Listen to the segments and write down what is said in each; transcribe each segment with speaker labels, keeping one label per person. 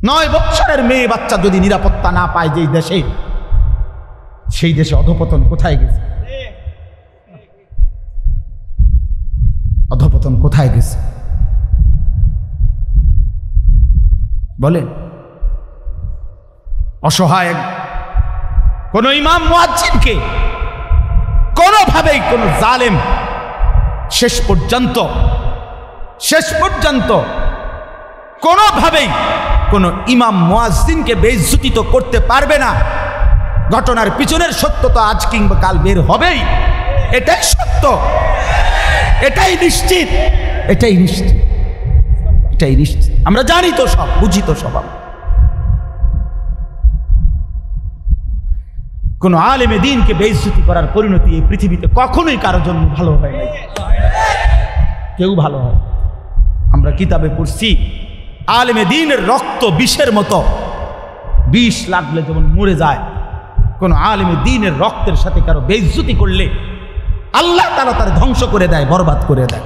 Speaker 1: 9 বছরের মেয়ে বাচ্চা যদি নিরাপত্তা না পায় যেই দেশে, সেই দেশে অধঃপতন কোথায় গেছে? অধঃপতন কোথায় গেছে বলেন? অসহায় কোন ইমাম মুয়াজ্জিনকে কোনোভাবেই কোন জালেম শেষ পর্যন্ত কোনোভাবেই কোন ইমাম মুয়াজ্জিনকে বেইজ্জতি করতে পারবে না। ঘটনার পিছনের সত্য তো আজ কিংবা কাল বের হবেই, এটাই সত্য, এটাই নিশ্চিত, এটাই নিশ্চিত, এটাই নিশ্চিত। আমরা জানি তো সব, বুঝি তো সব। কোন আলেমে দ্বীনকে বেইজ্জতি করার পরিণতি এই পৃথিবীতে কখনোই কারো জন্য ভালো হয় নাই, কেউ ভালো হয়। আমরা কিতাবে পড়ছি আলেমে দ্বীনের রক্ত বিষের মতো, বিষ লাগলে যেমন মরে যায়, কোন আলেমে দ্বীনের রক্তের সাথে কারো বেইজ্জতি করলে আল্লাহ তাআলা তার ধ্বংস করে দেয়, বরবাদ করে দেয়,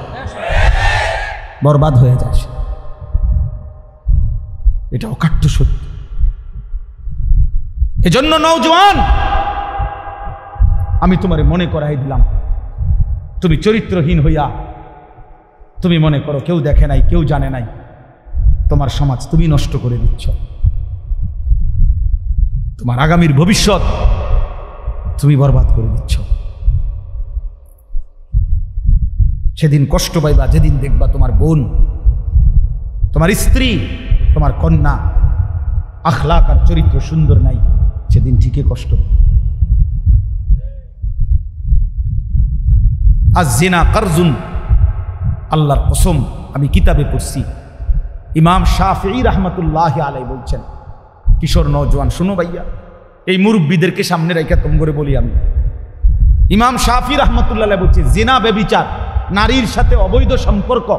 Speaker 1: বরবাদ হয়ে যায়। এটা অকাট্য সত্য। এজন্য নওজোয়ান, আমি তোমারে মনে করাই দিলাম, তুমি চরিত্রহীন হইয়া তুমি মনে করো কেউ দেখে নাই, কেউ জানে নাই, তোমার সমাজ তুমি নষ্ট করে দিচ্ছ, তোমার আগামীর ভবিষ্যৎ তুমি বরবাদ করে দিচ্ছ। সেদিন কষ্ট পাইবা যেদিন দেখবা তোমার বোন, তোমার স্ত্রী, তোমার কন্যা আখলাক আর চরিত্র সুন্দর নাই, সেদিন ঠিকই কষ্ট। আজ-জিনা কারজুন, আল্লাহর কসম, আমি কিতাবে পড়ছি, ইমাম শাফিঈ রাহমাতুল্লাহি আলাইহি বলছেন, কিশোর নওজোয়ান শুনো ভাইয়া, এই মুরব্বীদেরকে সামনে রেখে তোম করে বলি আমি, ইমাম শাফিঈ রাহমাতুল্লাহি আলাইহি বলছে জিনা ব্যভিচার, নারীর সাথে অবৈধ সম্পর্ক,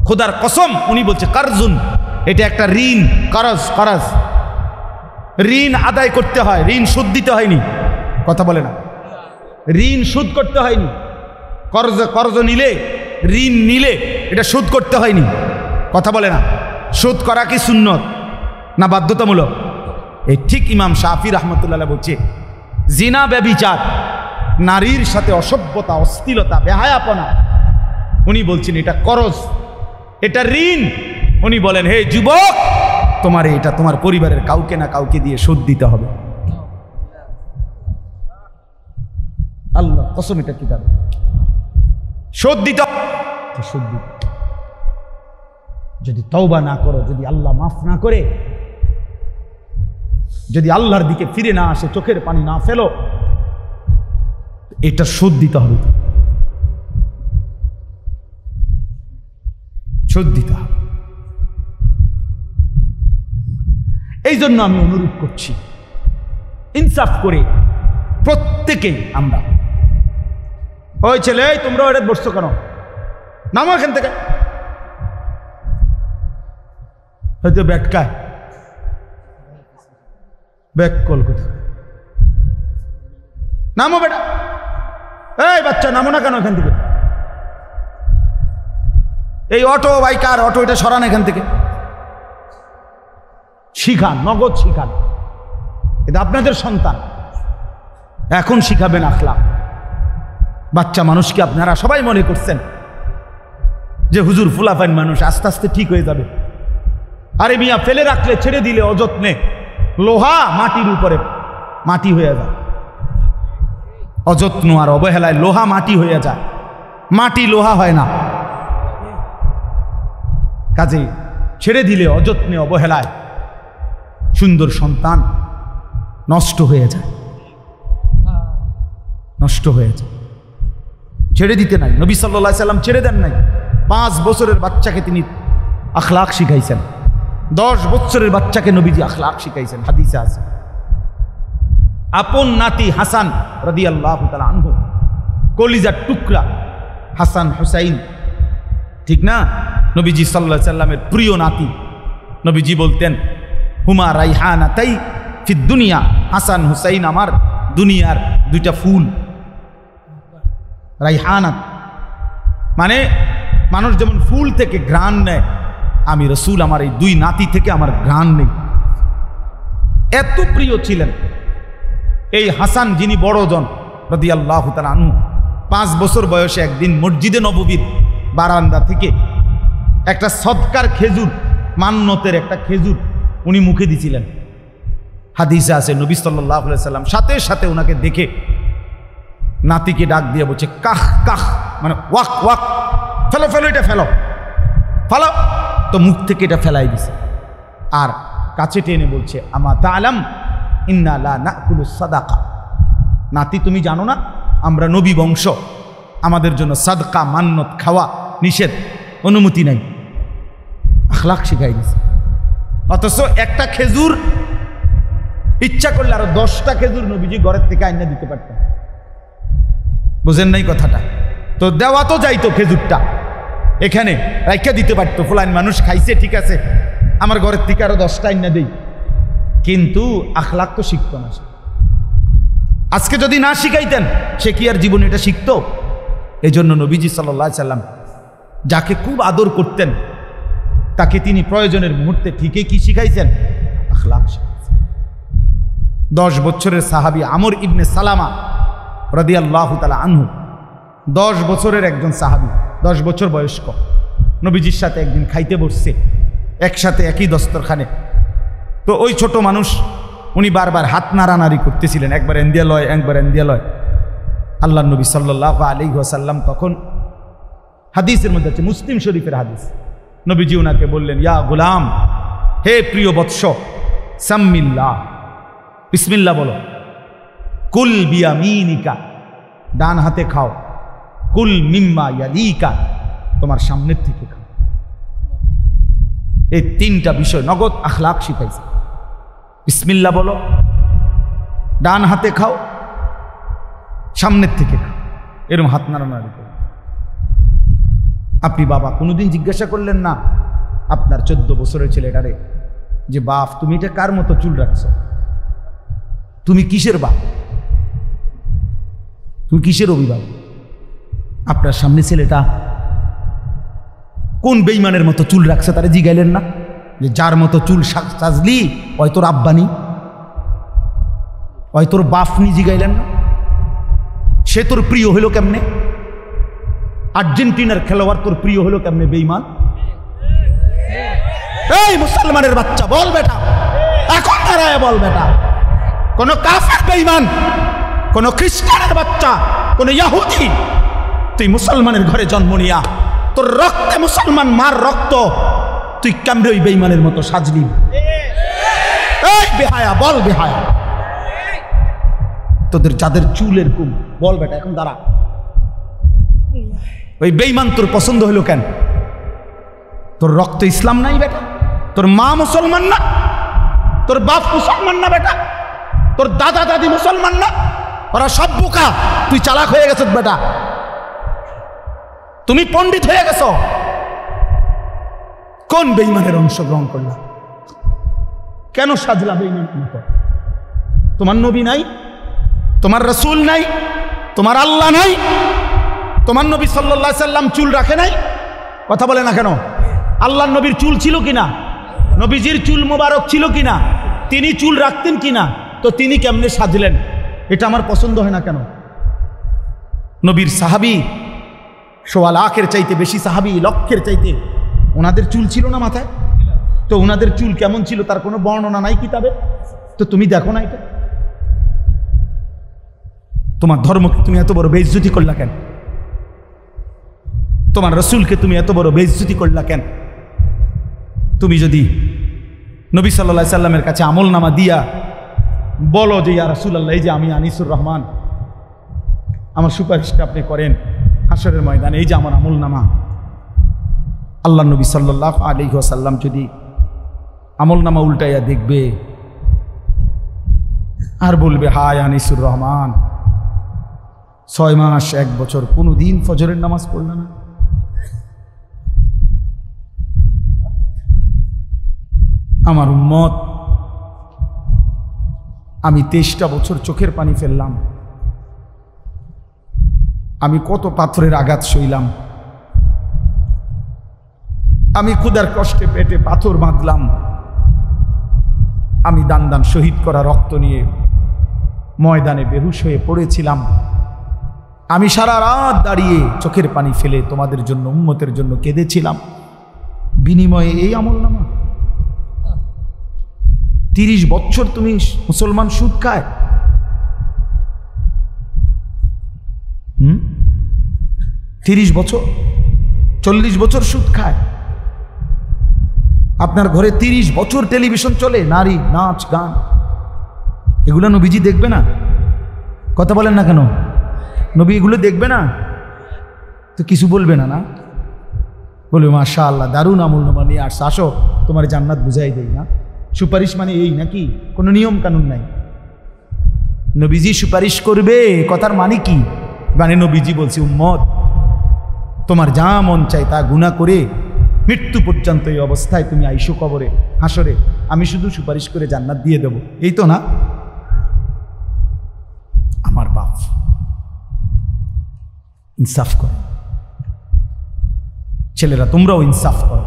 Speaker 1: খোদার কসম উনি বলছে কারজুন, এটা একটা ঋণ, করজ, ঋণ আদায় করতে হয়, ঋণ সুদ দিতে হয়নি, কথা বলে না, ঋণ সুদ করতে হয়নি, কর্জ নিলে, ঋণ নিলে এটা সুদ করতে হয়নি, কথা বলে না। সুদ করা কি সুন্নত না বাধ্যতামূলক? এই ঠিক ইমাম শাফিঈ রাহমাতুল্লাহ বলছে জিনা ব্যভিচার, নারীর সাথে অসভ্যতা, অশ্লীলতা, বেহায়াপনা, উনি বলছেন এটা করজ, এটা ঋণ। উনি বলেন হে যুবক, তোমার এটা তোমার পরিবারের কাউকে না কাউকে দিয়ে শোধ দিতে হবে। আল্লাহ কসম, এটা কি দাবি? শোধ দিতে, শোধ দিতে। যদি তওবা না করো, যদি আল্লাহ মাফ না করে, যদি আল্লাহর দিকে ফিরে না আসে, চোখের পানি না ফেলো, এটা শোধ দিতে হবে, শোধ দিতে হবে। এই জন্য আমি অনুরোধ করছি, ইনসাফ করে প্রত্যেকে আমরা, ওই ছেলে তোমরা ওটা বসছো কেন, নামো এখান থেকে, হয়তো ব্যাটকায় ব্যাক কল কোথায়, নামো বেটা, এই বাচ্চা নামো না কেন এখান থেকে, এই অটো বাইকার অটো এটা সরান এখান থেকে, শিখান, নগদ শিখান, এটা আপনাদের সন্তান, এখন শিখাবেন আখলাক। বাচ্চা মানুষকে আপনারা সবাই মনে করছেন যে হুজুর ফুলাফাইন মানুষ, আস্তে আস্তে ঠিক হয়ে যাবে। আরে মিয়া, ফেলে রাখলে, ছেড়ে দিলে অযত্নে লোহা মাটির উপরে মাটি হয়ে যায়, অযত্ন আর অবহেলায় লোহা মাটি হয়ে যায়, মাটি লোহা হয় না। কাজে ছেড়ে দিলে অযত্নে অবহেলায় সুন্দর সন্তান নষ্ট হয়ে যায়, নষ্ট হয়ে যায়। ছেড়ে দিতে নাই, নবী সাল্লাল্লাহু আলাইহি সাল্লাম ছেড়ে দেন নাই। 5 বছরের বাচ্চাকে তিনি আখলাক শিখাইছেন, 10 বছরের বাচ্চাকে নবীজি আখলাক শিখাইছেন, হাদিসে আছে। আপন নাতি হাসান রাদিয়াল্লাহু তাআলা আনহু, কলিজার টুকরা হাসান হুসাইন, ঠিক না? নবীজি সাল্লাল্লাহু আলাইহি সাল্লামের প্রিয় নাতি। নবীজি বলতেন হুমা রাইহানাতাই ফিদ দুনিয়া, হাসান হুসাইন আমার দুনিয়ার দুইটা ফুল। রাইহানাত মানে মানুষ যেমন ফুল থেকে ঘ্রাণ নেয়, আমি রসুল আমার এই দুই নাতি থেকে আমার ঘ্রাণ নেই। এত প্রিয় ছিলেন এই হাসান, যিনি বড়জন রাদিয়াল্লাহু তাআলা আনহু। 5 বছর বয়সে একদিন মসজিদে নববীর বারান্দা থেকে একটা সদকার খেজুর, মান্নতের একটা খেজুর উনি মুখে দিছিলেন। হাদিসে আছে নবী সাল্লাল্লাহু আলাইহি সাল্লাম সাথে সাথে ওনাকে দেখে নাতিকে ডাক দিয়ে বলছে কাহ কাহ, মানে ওয়াক ওয়াক, ফেলো ফেলো, এটা ফেলো ফেলো। তো মুখ থেকে এটা ফেলাই দিছে, আর কাছে টেনে বলছে আমা তাআলাম ইন্না লা নাকুলু সাদাকা, নাতি তুমি জানো না আমরা নবী বংশ, আমাদের জন্য সাদকা মান্নত খাওয়া নিষেধ, অনুমতি নাই। আখলাক শিখাই দিছে। অথচ একটা খেজুর ইচ্ছা করলে আরো 10টা খেজুর নবীজি ঘরের থেকে আইনা দিতে পারতেন। বুঝেন নাই কথাটা? তো দেওয়া তো যাইতো খেজুরটা, এখানে রাইখা দিতে পারতো, ফুলান মানুষ খাইছে ঠিক আছে, আমার ঘরের থেকে আরো 10টা আইনা দেই, কিন্তু আখলাক তো শিখতো না। আজকে যদি না শিখাইতেন সে কি আর জীবনে এটা শিখতো? এই জন্য নবীজি সাল্লাল্লাহু আলাইহি সাল্লাম যাকে খুব আদর করতেন তাকে তিনি প্রয়োজনের মুহূর্তে ঠিকই কি শিখাইছেন? আখলাক শিখাইছেন। 10 বছরের সাহাবী আমর ইবনে সালামা রাদিয়াল্লাহু তাআলা আনহু, 10 বছরের একজন সাহাবী, 10 বছর বয়স্ক, নবীজির সাথে একদিন খাইতে বসছে একসাথে একই দস্তরখানে। তো ওই ছোট মানুষ উনি বারবার হাত নাড়ানাড়ি করতেছিলেন, একবার এন্দিয়া লয় একবার এন্দিয়া লয়। আল্লাহ নবী সাল্লাল্লাহু আলাইহি ওয়াসাল্লাম তখন, হাদিসের মধ্যে আছে, মুসলিম শরীফের হাদিস, নবীজি ওনাকে বললেন ইয়া গুলাম, হে প্রিয় বৎস, সাম্মিল্লাহ, বিসমিল্লাহ বলো, কুল বিয়ামিনিকা, ডান হাতে খাও, কুল মিম্মা ইয়ালিকা, তোমার সামনের থেকে খাও। এই 3টা বিষয় নগদ আখলাক শিখাইছে। বিসমিল্লাহ বলো, ডান হাতে খাও, সামনের থেকে খাও, এরকম হাত নাড়ানাড়ি করো। আপনি বাবা কোনোদিন জিজ্ঞাসা করলেন না আপনার 14 বছরের ছেলেটারে যে বাপ তুমি এটা কার মতো চুল রাখছো, তুমি কিসের বাপ, তুমি কিসের অভিভাবক? আপনার সামনে ছেলেটা কোন বেঈমানের মতো চুল রাখছে তারে জিগাইলেন না যে যার মতো চুল সাজলি ওই তোর আব্বানি, ওই তোর বাপনি, জিগাইলেন না? সে তোর প্রিয় হইল কেমনে? আর্জেন্টিনার খেলোয়াড় তোর প্রিয় হলো কেমনে বেঈমান? এই মুসলমানের বাচ্চা বল বেটা, এখন দাঁড়ায় বল বেটা, কোন কাফের বেঈমান, কোন খ্রিস্টানের বাচ্চা, কোন ইহুদি, তুই মুসলমানের ঘরে জন্ম নিয়া তোর রক্তে মুসলমান মার রক্ত, তুই কেমনে ওই বেঈমানের মতো সাজলি? এই বেহায়া বল, বেহায়া তোদের যাদের চুল এরকম, বল বেটা এখন দাঁড়া, ওই বেঈমান তোর পছন্দ হলো কেন? তোর রক্ত ইসলাম নাই বেটা, তোর মা মুসলমান না, তোর বাপ মুসলমান না বেটা, তোর দাদা দাদি মুসলমান না, ওরা সব বোকা, তুই চালাক হয়ে গেছ বেটা, তুমি পণ্ডিত হয়ে গেছ। কোন বেঈমানের অংশগ্রহণ করলা? কেন সাজলা বেঈমানের মতো? তোমার নবী নাই, তোমার রাসূল নাই, তোমার আল্লাহ নাই, তোমার নবী সাল্লাল্লাহু আলাইহি সাল্লাম চুল রাখে নাই? কথা বলে না কেন? আল্লাহর নবীর চুল ছিল কিনা? নবীজির চুল মোবারক ছিল কিনা? তিনি চুল রাখতেন কিনা? তো তিনি কেমনে সাজলেন? এটা আমার পছন্দ হয় না কেন? নবীর সাহাবী 1.25 লাখের চাইতে বেশি সাহাবী, লক্ষের চাইতে, ওনাদের চুল ছিল না মাথায়? তো ওনাদের চুল কেমন ছিল তার কোনো বর্ণনা নাই কিতাবে? তো তুমি দেখো না এটা? তোমার ধর্মকে তুমি এত বড় বেইজ্জতি করলা কেন? তোমার রাসূলকে তুমি এত বড় বেইজ্জতি করলা কেন? তুমি যদি নবী সাল্লাল্লাহু আলাইহি সাল্লামের কাছে আমলনামা দিয়া বলো যে ইয়া রাসূলুল্লাহ, এই যে আমি আনিসুর রহমান, আমার সুপারিশটা আপনি করেন হাসরের ময়দানে, এই যে আমার আমলনামা, আল্লাহ নবী সাল্লাল্লাহু আলাইহি ওয়াসাল্লাম যদি আমলনামা উল্টাইয়া দেখবে আর বলবে হায় আনিসুর রহমান, 6 মাস 1 বছর কোনোদিন ফজরের নামাজ পড়ল না। আমার উম্মত, আমি 23টা বছর চোখের পানি ফেললাম, আমি কত পাথরের আঘাত সইলাম, আমি ক্ষুধার কষ্টে পেটে পাথর বাঁধলাম, আমি দান দান শহীদ করা রক্ত নিয়ে ময়দানে বেহুশ হয়ে পড়েছিলাম। আমি সারা রাত দাঁড়িয়ে চোখের পানি ফেলে তোমাদের জন্য, উম্মতের জন্য কেঁদেছিলাম। বিনিময়ে এই আমলনামা? 30 বছর তুমি মুসলমান সুদ খায়? 30 বছর, 40 বছর সুদ খায়। আপনার ঘরে 30 বছর টেলিভিশন চলে, নারী, নাচ, গান, এগুলো নবীজি দেখবে না? কথা বলেন না কেন? নবী এগুলো দেখবে না তো কিছু বলবে না? না বলবে মাশাআল্লাহ দারুণ আমলনামা নিয়ে আসছে, আসো তোমার জান্নাত বুঝাই দেই। না সুপারিশ মানে এই নাকি? কোনো নিয়ম কানুন নাই। নবীজি সুপারিশ করবে, কথার মানে কি? মানে নবীজি বলছে উম্মত তোমার যা মন চাই তা গুনাহ করে মৃত্যু পর্যন্ত এই অবস্থায় তুমি আইসো কবরে, হাসরে, আমি শুধু সুপারিশ করে জান্নাত দিয়ে দেব, এই তো না? আমার বাপ ইনসাফ করে। ছেলেরা তোমরাও ইনসাফ করো।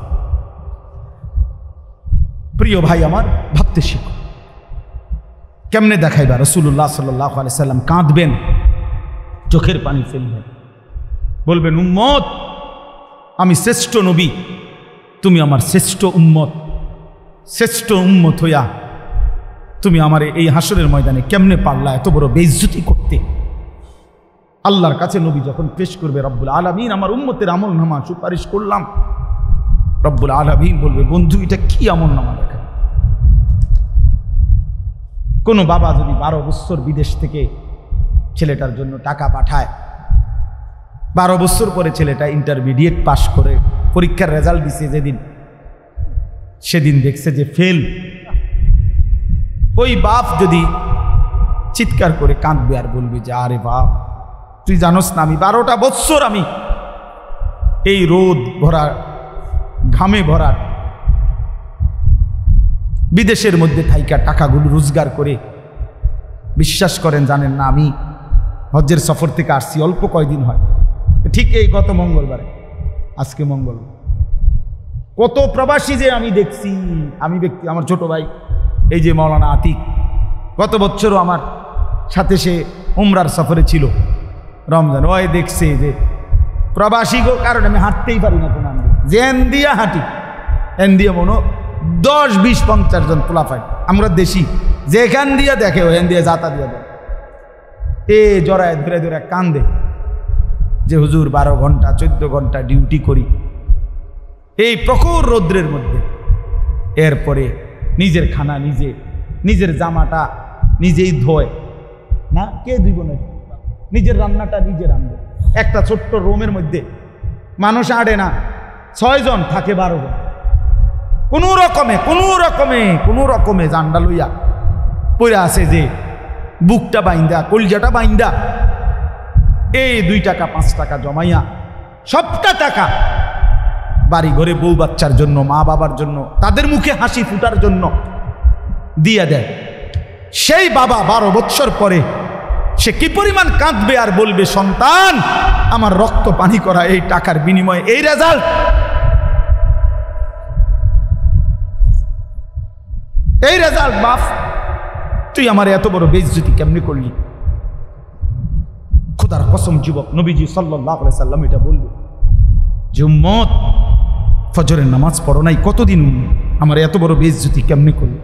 Speaker 1: প্রিয় ভাই আমার, ভাবতে শিখো। কেমনে দেখাইবা? রাসূলুল্লাহ সাল্লাল্লাহু আলাইহি সাল্লাম কাঁদবেন, চোখের পানি ফেলবেন, বলবেন উম্মত আমি শ্রেষ্ঠ নবী, তুমি আমার শ্রেষ্ঠ উম্মত। শ্রেষ্ঠ উম্মত হইয়া তুমি আমার এই হাসরের ময়দানে কেমনে পারলা এত বড় বেইজ্জতি করতে? আল্লাহর কাছে নবী যখন পেশ করবে, রব্বুল আলামিন আমার উম্মতের আমলনামা সুপারিশ করলাম, রব্বুল আলামিন বলবে বন্ধু এটা কি আমলনামা দেখা? কোনো বাবা যদি 12 বছর বিদেশ থেকে ছেলেটার জন্য টাকা পাঠায়, 12 বছর পরে ছেলেটা ইন্টারমিডিয়েট পাশ করে পরীক্ষার রেজাল্ট দিছে, যেদিন সেদিন দেখছে যে ফেল, ওই বাপ যদি চিৎকার করে কাঁদবে আর বলবে যে আরে বাপ তুই জানোস না আমি 12টা বছর আমি এই রোদ ভরা ঘামে ভরা বিদেশের মধ্যে থাইকা টাকাগুলো রোজগার করে, বিশ্বাস করেন জানেন না আমি হজ্জের সফর থেকে আসছি অল্প কয়দিন হয়, ঠিক এই গত মঙ্গলবারে, আজকে মঙ্গলবার, কত প্রবাসী যে আমি দেখছি। আমি ব্যক্তি আমার ছোট ভাই এই যে মাওলানা আতিক, গত বছরও আমার সাথে সে উমরার সফরে ছিল রমজান, ওই দেখছে যে প্রবাসী গো, কারণ আমি হাঁটতেই পারি না কোনো যে এন দিয়া হাঁটি, এন দিয়ে মনো 10, 20, 50 জন পোলাফাই, আমরা দেশি যেখান দিয়া দেখে ও এন দিয়ে যাতা দিয়া দেয়, এ জড়ায় ধরে ধরে কান্দে যে হুজুর 12 ঘন্টা 14 ঘন্টা ডিউটি করি এই প্রখর রৌদ্রের মধ্যে, এরপরে নিজের খানা নিজে, নিজের জামাটা নিজেই ধোয় না, কে দিব না, নিজের রান্নাটা নিজে রান্না, একটা ছোট্ট রুমের মধ্যে মানুষ আড়ে না, 6 জন থাকে 12 জন, কোনো রকমে জান্ডা লইয়া পড়ে আছে যে বুকটা বাইন্দা কলজাটা বাইন্দা এই 2 টাকা 5 টাকা জমাইয়া সবটা টাকা বাড়ি ঘরে বউ বাচ্চার জন্য, মা বাবার জন্য, তাদের মুখে হাসি ফুটার জন্য দিয়া দেয়। সেই বাবা 12 বছর পরে সে কি পরিমাণ কাঁদবে আর বলবে সন্তান আমার রক্ত পানি করা এই টাকার বিনিময়ে এই রেজাল্ট, এই রেজাল্ট বাপ, তুই আমার এত বড় বেইজ্জতি কেমনে করলি? খোদার কসম যুবক, নবীজি সাল্লাল্লাহু আলাইহি সাল্লাম এটা বলবে যে উম্মত ফজরের নামাজ পড়ো নাই কতদিন, আমার এত বড় বেইজ্জতি কেমনে করলি?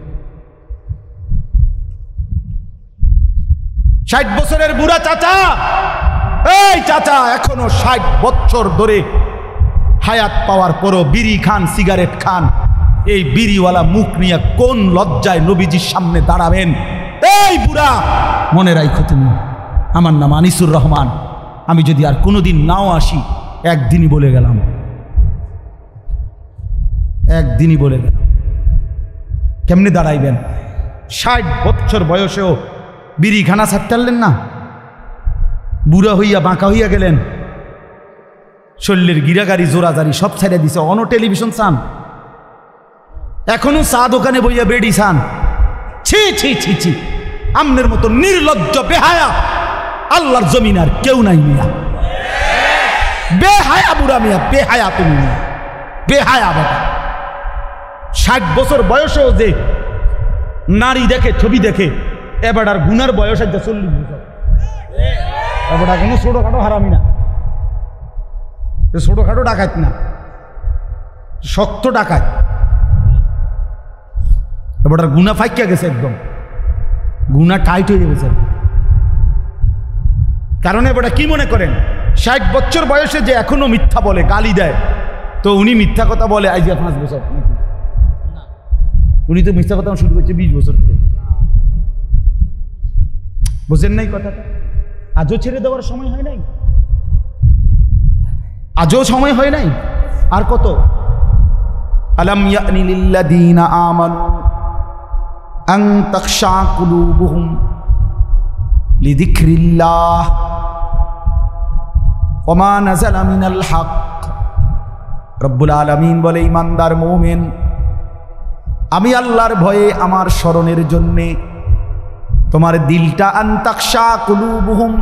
Speaker 1: 60 বছরের বুড়া চাচা, এই চাচা এখনো 60 বছর ধরে হায়াত পাওয়ার পরও বিড়ি খান, সিগারেট খান, এই বিড়িওয়ালা মুখ নিয়ে কোন লজ্জায় নবীজির সামনে দাঁড়াবেন? এই বুড়া মনে রাখো তুমি, আমার নাম আনিসুর রহমান, আমি যদি আর কোনোদিন নাও আসি, একদিনই বলে গেলাম, একদিনই বলে গেলাম। কেমনে দাঁড়াইবেন? 60 বছর বয়সেও বিড়ি খানা ছাড়তেন না, বুড়া হইয়া বাঁকা হইয়া গেলেন, শরীরের গিরাগাড়ি জোরাজারি সব ছেড়ে দিছে, অন টেলিভিশন চান, এখনো চা দোকানে বইয়া বেড়ি চান। ছি ছি ছি ছি, আমনের মতো নির্লজ্জ বেহায়া আল্লাহর জমিন আর কেউ নাই মিয়া, বেহায়া বুড়া মিয়া, বেহায়া তুমি মিয়া। বেহায়া বেটা। 60 বছর বয়সেও যে নারী দেখে, ছবি দেখে, এবার আর গুনার বয়স আছে 40 বছর। এবার কোনো ছোটখাটো হারামি না, ছোটখাটো ডাকাত না, শক্ত ডাকাত। এবার আর গুনা ফাইকা গেছে, একদম গুনা টাইট হয়ে গেছে। কারণ এবার কি মনে করেন 60 বছর বয়সে যে এখনো মিথ্যা বলে, গালি দেয়, তো উনি মিথ্যা কথা বলে আজ 5 বছর নাকি? উনি তো মিথ্যা কথা শুরু করছে 20 বছর থেকে। বুঝেন নাই কথাটা? আজও ছেড়ে দেওয়ার সময় হয় নাই, আজও সময় হয় নাই। আর কত? আলাম ইয়ানি লিল্লাযীনা আমানু আন তাখশা কুলুবুহুম লিযিকরিল্লাহ ওয়া মা নাযালা মিনাল হক। রব্বুল আলামিন বলে, ঈমানদার মুমিন, আমি আল্লাহর ভয়ে, আমার স্মরণের জন্যে তোমার দিলটা, আন তাখশা কুলুবুহুম,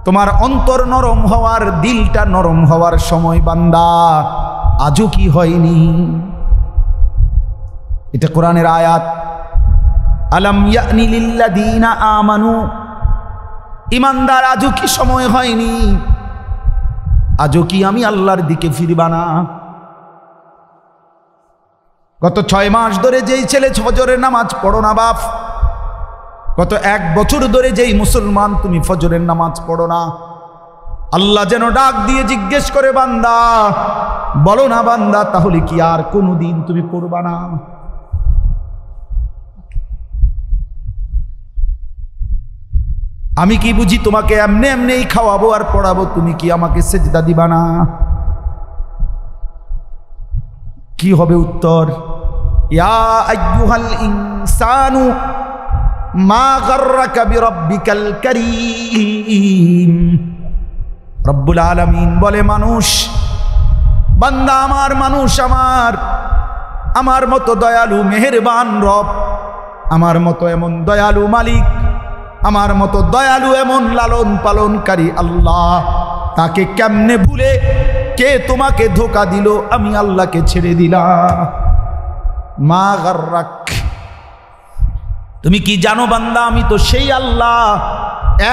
Speaker 1: তোমার অন্তর নরম হওয়ার, দিলটা নরম হওয়ার সময় বান্দা আজও কি হয়নি? এটা কোরআনের আয়াত। আলাম ইয়ানি লিল্লাযীনা আমানু, ঈমানদার আজও কি সময় হয়নি? আজও কি আমি আল্লাহর দিকে ফিরবা না? গত 6 মাস ধরে যেই ছেলে ফজরের নামাজ পড়ো না বাপ, গত 1 বছর ধরে যেই মুসলমান তুমি ফজরের নামাজ পড়ো না, আল্লাহ যেন ডাক দিয়ে জিজ্ঞেস করে, বান্দা বলো না বান্দা, তাহলে কি আর কোনোদিন তুমি পড়বা না? আমি কি বুঝি তোমাকে এমনি এমনিই খাওয়াবো আর পড়াবো, তুমি কি আমাকে সেজদা দিবা না? কি হবে উত্তর? ইয়া আইয়ুহাল ইনসানু মা গাররাকা বিরাব্বিকাল কারীম। রব্বুল আলামিন বলে, মানুষ, বান্দা আমার, মানুষ আমার মতো দয়ালু মেহেরবান রব, আমার মতো এমন দয়ালু মালিক, আমার মতো দয়ালু এমন লালন পালনকারী আল্লাহ, তাকে কেমনে ভুলে কে তোমাকে ধোকা দিল? আমি আল্লাহকে ছেড়ে দিলাম। মা গাররাক, তুমি কি জানো বান্দা, আমি তো সেই আল্লাহ,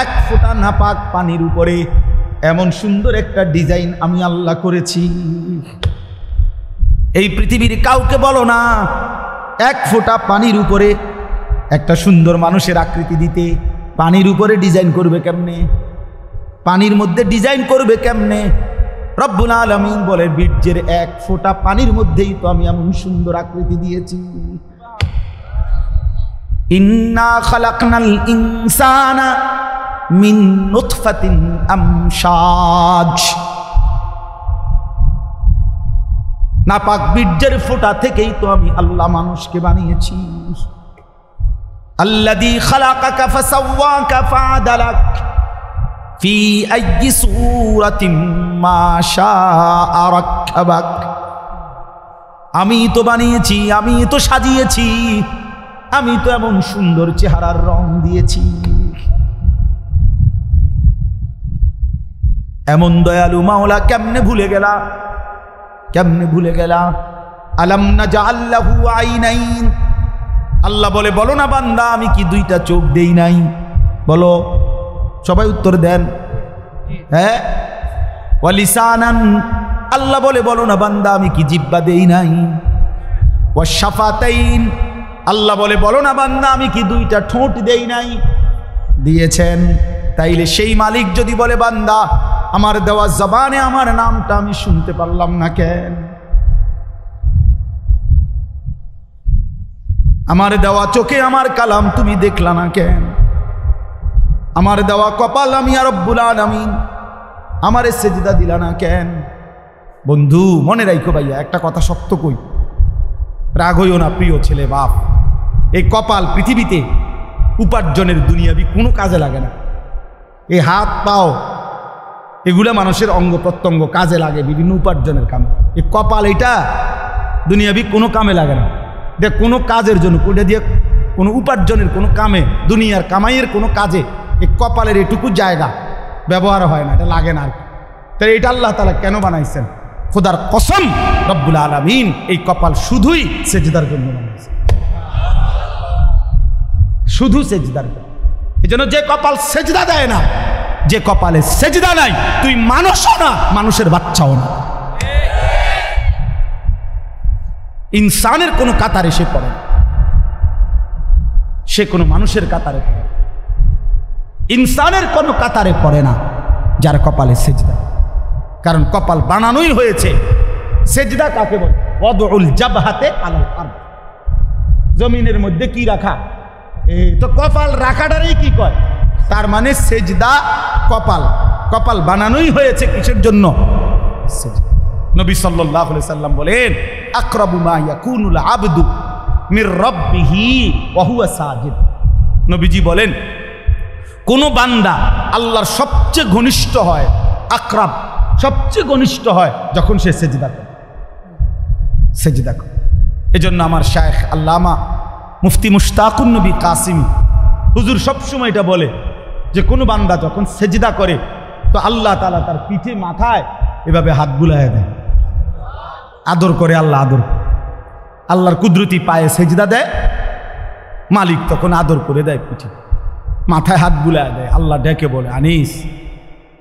Speaker 1: 1 ফোঁটা নাপাক পানির উপরে এমন সুন্দর একটা ডিজাইন আমি আল্লাহ করেছি। এই পৃথিবীর কাউকে বলো না 1 ফোঁটা পানির উপরে একটা সুন্দর মানুষের আকৃতি দিতে। পানির উপরে ডিজাইন করবে কেমনে? পানির মধ্যে ডিজাইন করবে কেমনে? রব্বুল আলামিন বলে, বীর্যের 1 ফোঁটা পানির মধ্যেই তো আমি এমন সুন্দর আকৃতি দিয়েছি। ইন্না খালাকনাল ইনসানা মিন নুতফাতিন আমশাজ, নাপাক বীর্যের ফোঁটা থেকেই তো আমি আল্লাহ মানুষকে বানিয়েছি। আল্লাযী খালাকাকা ফাসাওয়াকা ফাআদালাক ফি আইয়ি সূরাতিন মা শাআ রাক্কাবাক। আমি তো বানিয়েছি, আমি তো সাজিয়েছি, আমি তো এমন সুন্দর চেহারার রং দিয়েছি। এমন দয়ালু মাওলা কেমনে ভুলে গেলা? কেমনে ভুলে গেলা? আলাম নাজআল লাহু আইনাইন, আল্লাহ বলে, বলো না বান্দা, আমি কি 2টা চোখ দেই নাই? বলো, সবাই উত্তর দেন। হ্যাঁ, ওয়া লিসানান, আল্লাহ বলে, বলো না বান্দা, আমি কি জিহ্বা দেই নাই? ওয়া শাফাতাইন, আল্লাহ বলে, বলো না বান্দা, আমি কি 2টা ঠোঁট দেই নাই? দিয়েছেন। তাইলে সেই মালিক যদি বলে, বান্দা আমার দেওয়া জবানে আমার নামটা আমি শুনতে পারলাম না কেন? আমার দেওয়া চোখে আমার কালাম তুমি দেখলা না কেন? আমার দেওয়া কপাল আমি আর রব্বুল আলামিন আমারে সেজদা দিলা না কেন? বন্ধু মনে রাখো ভাইয়া, একটা কথা শক্ত কই, রাগ হইও না প্রিয় ছেলে বাপ, এই কপাল পৃথিবীতে উপার্জনের দুনিয়াবি কোনো কাজে লাগে না। এই হাত পাও এগুলা মানুষের অঙ্গ প্রত্যঙ্গ কাজে লাগে বিভিন্ন উপার্জনের কামে। এই কপাল এটা দুনিয়াবি কোনো কামে লাগে না, দেখ কোনো কাজের জন্য, ওইটা দিয়ে কোনো উপার্জনের কোনো কামে, দুনিয়ার কামাইয়ের কোনো কাজে এই কপালের এটুকু জায়গা ব্যবহার হয় না, এটা লাগে না আর কি। তাহলে এটা আল্লাহ তাআলা কেন বানাইছেন? খোদার কসম রব্বুল আলামিন এই কপাল শুধুই সেজদার জন্য বানিয়েছে, শুধু সেজদার জন্য। এই জন্য যে কপাল সেজদা দেয় না, যে কপালে সেজদা নাই, তুই মানুষও না, মানুষের বাচ্চাও না, ইনসানের কোনো কাতারে সে পড়ে না, সে কোনো মানুষের কাতারে পড়ে না, ইনসানের কোনো কাতারে পড়ে না যার কপালে সেজদা। কারণ কপাল বানানোই হয়েছে। সেজদা কাকে বলে? ওয়াদউল জাবহাতে আলাল আরদ, জমিনের মধ্যে কি রাখা, এই তো কপাল রাখাটারই কি কয়, তার মানে সেজদা কপাল, কপাল বানানোই হয়েছে কিসের জন্য? সেজদা। নবী সাল্লাল্লাহু আলাইহি সাল্লাম বলেন, আকরাবু মা ইয়াকুনুল আবদু মির রাব্বিহি ওয়া হুয়া সাজিদ। নবীজি বলেন, কোন বান্দা আল্লাহর সবচেয়ে ঘনিষ্ঠ হয়, আকরাব সবচেয়ে ঘনিষ্ঠ হয় যখন সে সেজদা করে, সেজদা করে। এজন্য আমার শায়েখ আল্লামা মুফতি মুশতাকুন নবী কাসিমি হুজুর সবসময় এটা বলে যে কোনো বান্দা যখন সেজদা করে তো আল্লাহ তাআলা তার পিঠে মাথায় এভাবে হাত বুলায় দেয়, আদর করে। আল্লাহ আদর, আল্লাহর কুদরতি পায়ে সেজদা দেয়, মালিক তখন আদর করে দেয়, পিঠে মাথায় হাত বুলায় দেয়। আল্লাহ ডেকে বলে, আনিস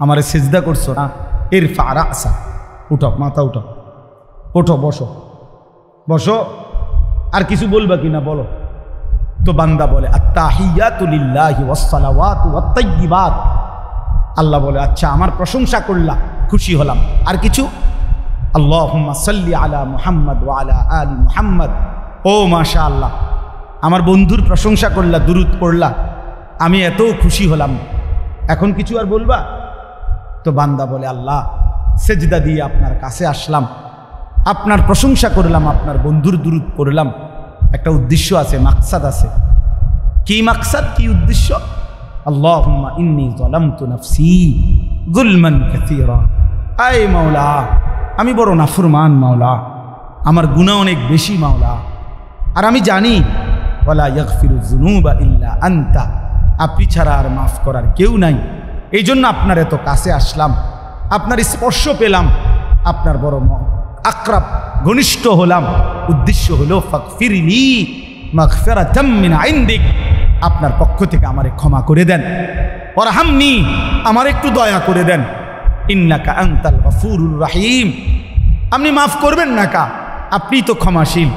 Speaker 1: আমারে সেজদা করছো না, ইরফা রাসা, উঠো, মাথা উঠো, ওঠো, বসো, বসো। আর কিছু বলবা কিনা বলো। তো বান্দা বলে, আত্তাহিয়াতু লিল্লাহি ওয়াস সালাওয়াতু ওয়াত তাইয়্যিবাত। আল্লাহ বলে, আচ্ছা আমার প্রশংসা করলা, খুশি হলাম, আর কিছু? আল্লাহুম্মা সাল্লি আলা মুহাম্মদ ওয়া আলা আলি মুহাম্মদ। ও মাশাআল্লাহ, আমার বন্ধুর প্রশংসা করলা, দুরূদ পড়লা, আমি এত খুশি হলাম, এখন কিছু আর বলবা? তো বান্দা বলে, আল্লাহ সেজদা দিয়ে আপনার কাছে আসলাম, আপনার প্রশংসা করলাম, আপনার বন্ধুর দুরূদ পড়লাম, একটা উদ্দেশ্য আছে, মাকসাদ আছে। কি মাকসাদ, কি উদ্দেশ্য? আল্লাহুম্মা ইন্নী যালামতু নাফসি যুলমান কাসীরা। আয় মাওলা, আমি বড় নাফরমান মাওলা, আমার গুনাহ অনেক বেশি মাওলা, আর আমি জানি ওয়ালা ইয়াগফিরুয যুনুবা ইল্লা আনতা, আপনি ছাড়া আর মাফ করার কেউ নাই। এই জন্য আপনার এত কাছে আসলাম, আপনার স্পর্শ পেলাম, আপনার বড় আকরাব ঘনিষ্ঠ হলাম। উদ্দেশ্য হলো ফাগফিরলি মাগফিরাতাম মিন ইনদিক, আপনার পক্ষ থেকে আমারে ক্ষমা করে দেন, ওয়ারহামনি, আমার একটু দয়া করে দেন, ইন্নাকা আনতাল গফুরুর রহিম, আপনি মাফ করবেন না কা, আপনি তো ক্ষমাশীল,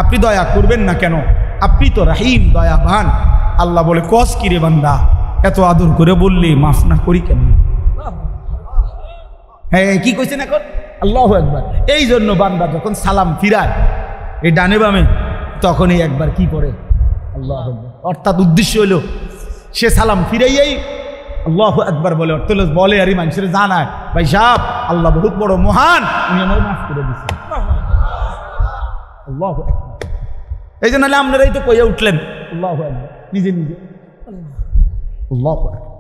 Speaker 1: আপনি দয়া করবেন না কেন, আপনি তো রহিম, দয়াবান। আল্লাহ বলে, কস কিরে বান্দা, এত আদর করে বললি মাফ না করি কেন? হ্যাঁ, কি কইছেন এখন? আল্লাহু আকবার। এই জন্য বান্দা যখন সালাম ফিরায় এই ডানে বামে, তখনই একবার কি পড়ে? আল্লাহু আকবার। অর্থাৎ উদ্দেশ্য হলো সে সালাম ফিরাইয়াই আল্লাহু আকবার বলে, অর্থ বলে আর মানুষের জানায়, ভাই সাহেব আল্লাহ বহুত বড় মহান, উনি আমার মাফ করে দিচ্ছেন। আল্লাহু আকবার। এই জন্য আপনারাই তো কইয়া উঠলেন আল্লাহু আকবার নিজে নিজে। আল্লাহু আকবার।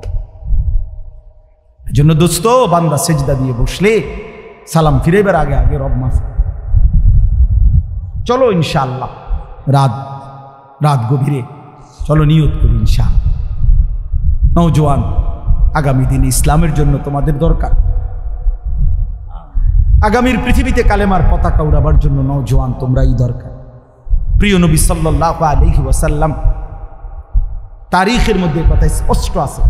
Speaker 1: এই জন্য দোস্ত, বান্দা সেজদা দিয়ে বসলে সালাম ফিরাইবার আগে আগে রব মাফ। চলো ইনশাআল্লাহ রাত গভীরে চলো নিয়ত করি ইনশাআল্লাহ। নওজোয়ান, আগামী দিনে ইসলামের জন্য তোমাদের দরকার। আগামীর পৃথিবীতে কালেমার পতাকা উড়াবার জন্য নওজোয়ান তোমরাই দরকার। প্রিয় নবী সাল্লাল্লাহু আলাইহি ওয়াসাল্লাম তারিখের মধ্যে কথা স্পষ্ট আছে।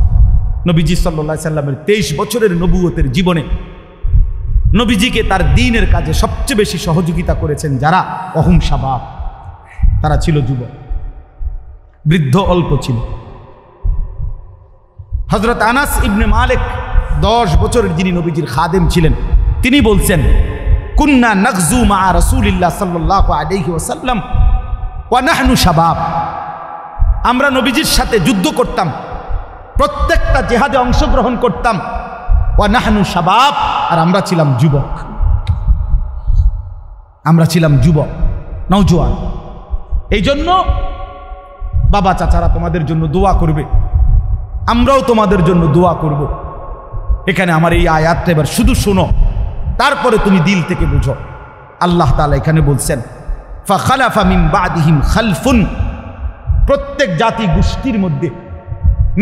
Speaker 1: নবীজি সাল্লাল্লাহু আলাইহি সাল্লামের 23 বছরের নবুয়তের জীবনে নবীজিকে তার দ্বীনের কাজে সবচেয়ে বেশি সহযোগিতা করেছেন যারা, অহুম শাবাব, তারা ছিল যুবক, বৃদ্ধ অল্প ছিল। হযরত আনাস ইবনে মালিক 10 বছরের যিনি নবীজির খাদেম ছিলেন, তিনি বলছেন, কুন্না নাগজু মা রাসূলিল্লাহ সাল্লাল্লাহু আলাইহি ওয়াসাল্লাম ওয়া নাহনু শাবাব, আমরা নবীজির সাথে যুদ্ধ করতাম, প্রত্যেকটা জিহাদে অংশগ্রহণ করতাম, ওয়া নাহনু শাবাব, আর আমরা ছিলাম যুবক, আমরা ছিলাম যুবক, নওজোয়ান। এই জন্য বাবা চাচারা তোমাদের জন্য দোয়া করবে, আমরাও তোমাদের জন্য দোয়া করব। এখানে আমার এই আয়াতটা এবার শুধু শোনো, তারপরে তুমি দিল থেকে বুঝো। আল্লাহ তাআলা এখানে বলছেন, ফাখালাফা মিন বাদিহিম খালফুন, প্রত্যেক জাতি গোষ্ঠীর মধ্যে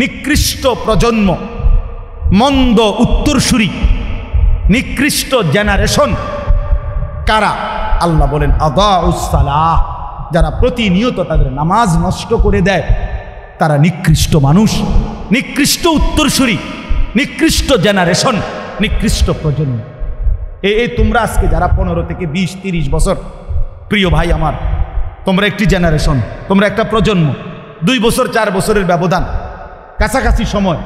Speaker 1: নিকৃষ্ট প্রজন্ম, মন্দ উত্তরসূরি, নিকৃষ্ট জেনারেশন কারা? আল্লাহ বলেন আদাউস সালাহ, যারা প্রতিনিয়ত তাদের নামাজ নষ্ট করে দেয় তারা নিকৃষ্ট মানুষ, নিকৃষ্ট উত্তরসূরি, নিকৃষ্ট জেনারেশন, নিকৃষ্ট প্রজন্ম। এই তোমরা আজকে যারা 15 থেকে 20-30 বছর, প্রিয় ভাই আমার, তোমরা একটি জেনারেশন, তোমরা একটা প্রজন্ম, 2 বছর 4 বছরের ব্যবধান, কাছাকাছি সময়,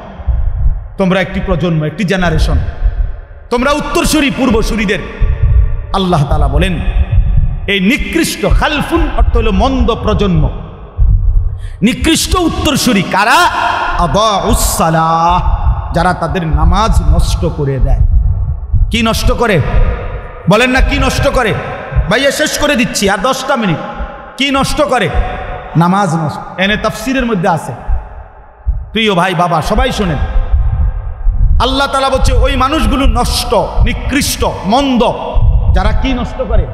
Speaker 1: তোমরা একটি প্রজন্ম, একটি জেনারেশন, তোমরা উত্তরসূরি পূর্বসূরিদের। আল্লাহ তাআলা বলেন এই নিকৃষ্ট, খালফুন অর্থ হলো মন্দ প্রজন্ম, নিকৃষ্ট উত্তরসূরি কারা? আদাউস সালাহ, যারা তাদের নামাজ নষ্ট করে দেয়। কি নষ্ট করে? বলেন না কি নষ্ট করে? ভাইয়া শেষ করে দিচ্ছি, আর 10টা মিনিট। কি নষ্ট করে? নামাজ নষ্ট। এনে তাফসিরের মধ্যে আছে, প্রিয় ভাই বাবা সবাই শোনেন। আল্লাহ তাআলা বলছে ওই মানুষগুলো নষ্ট, নিকৃষ্ট, মন্দ, যারা কি নষ্ট করে।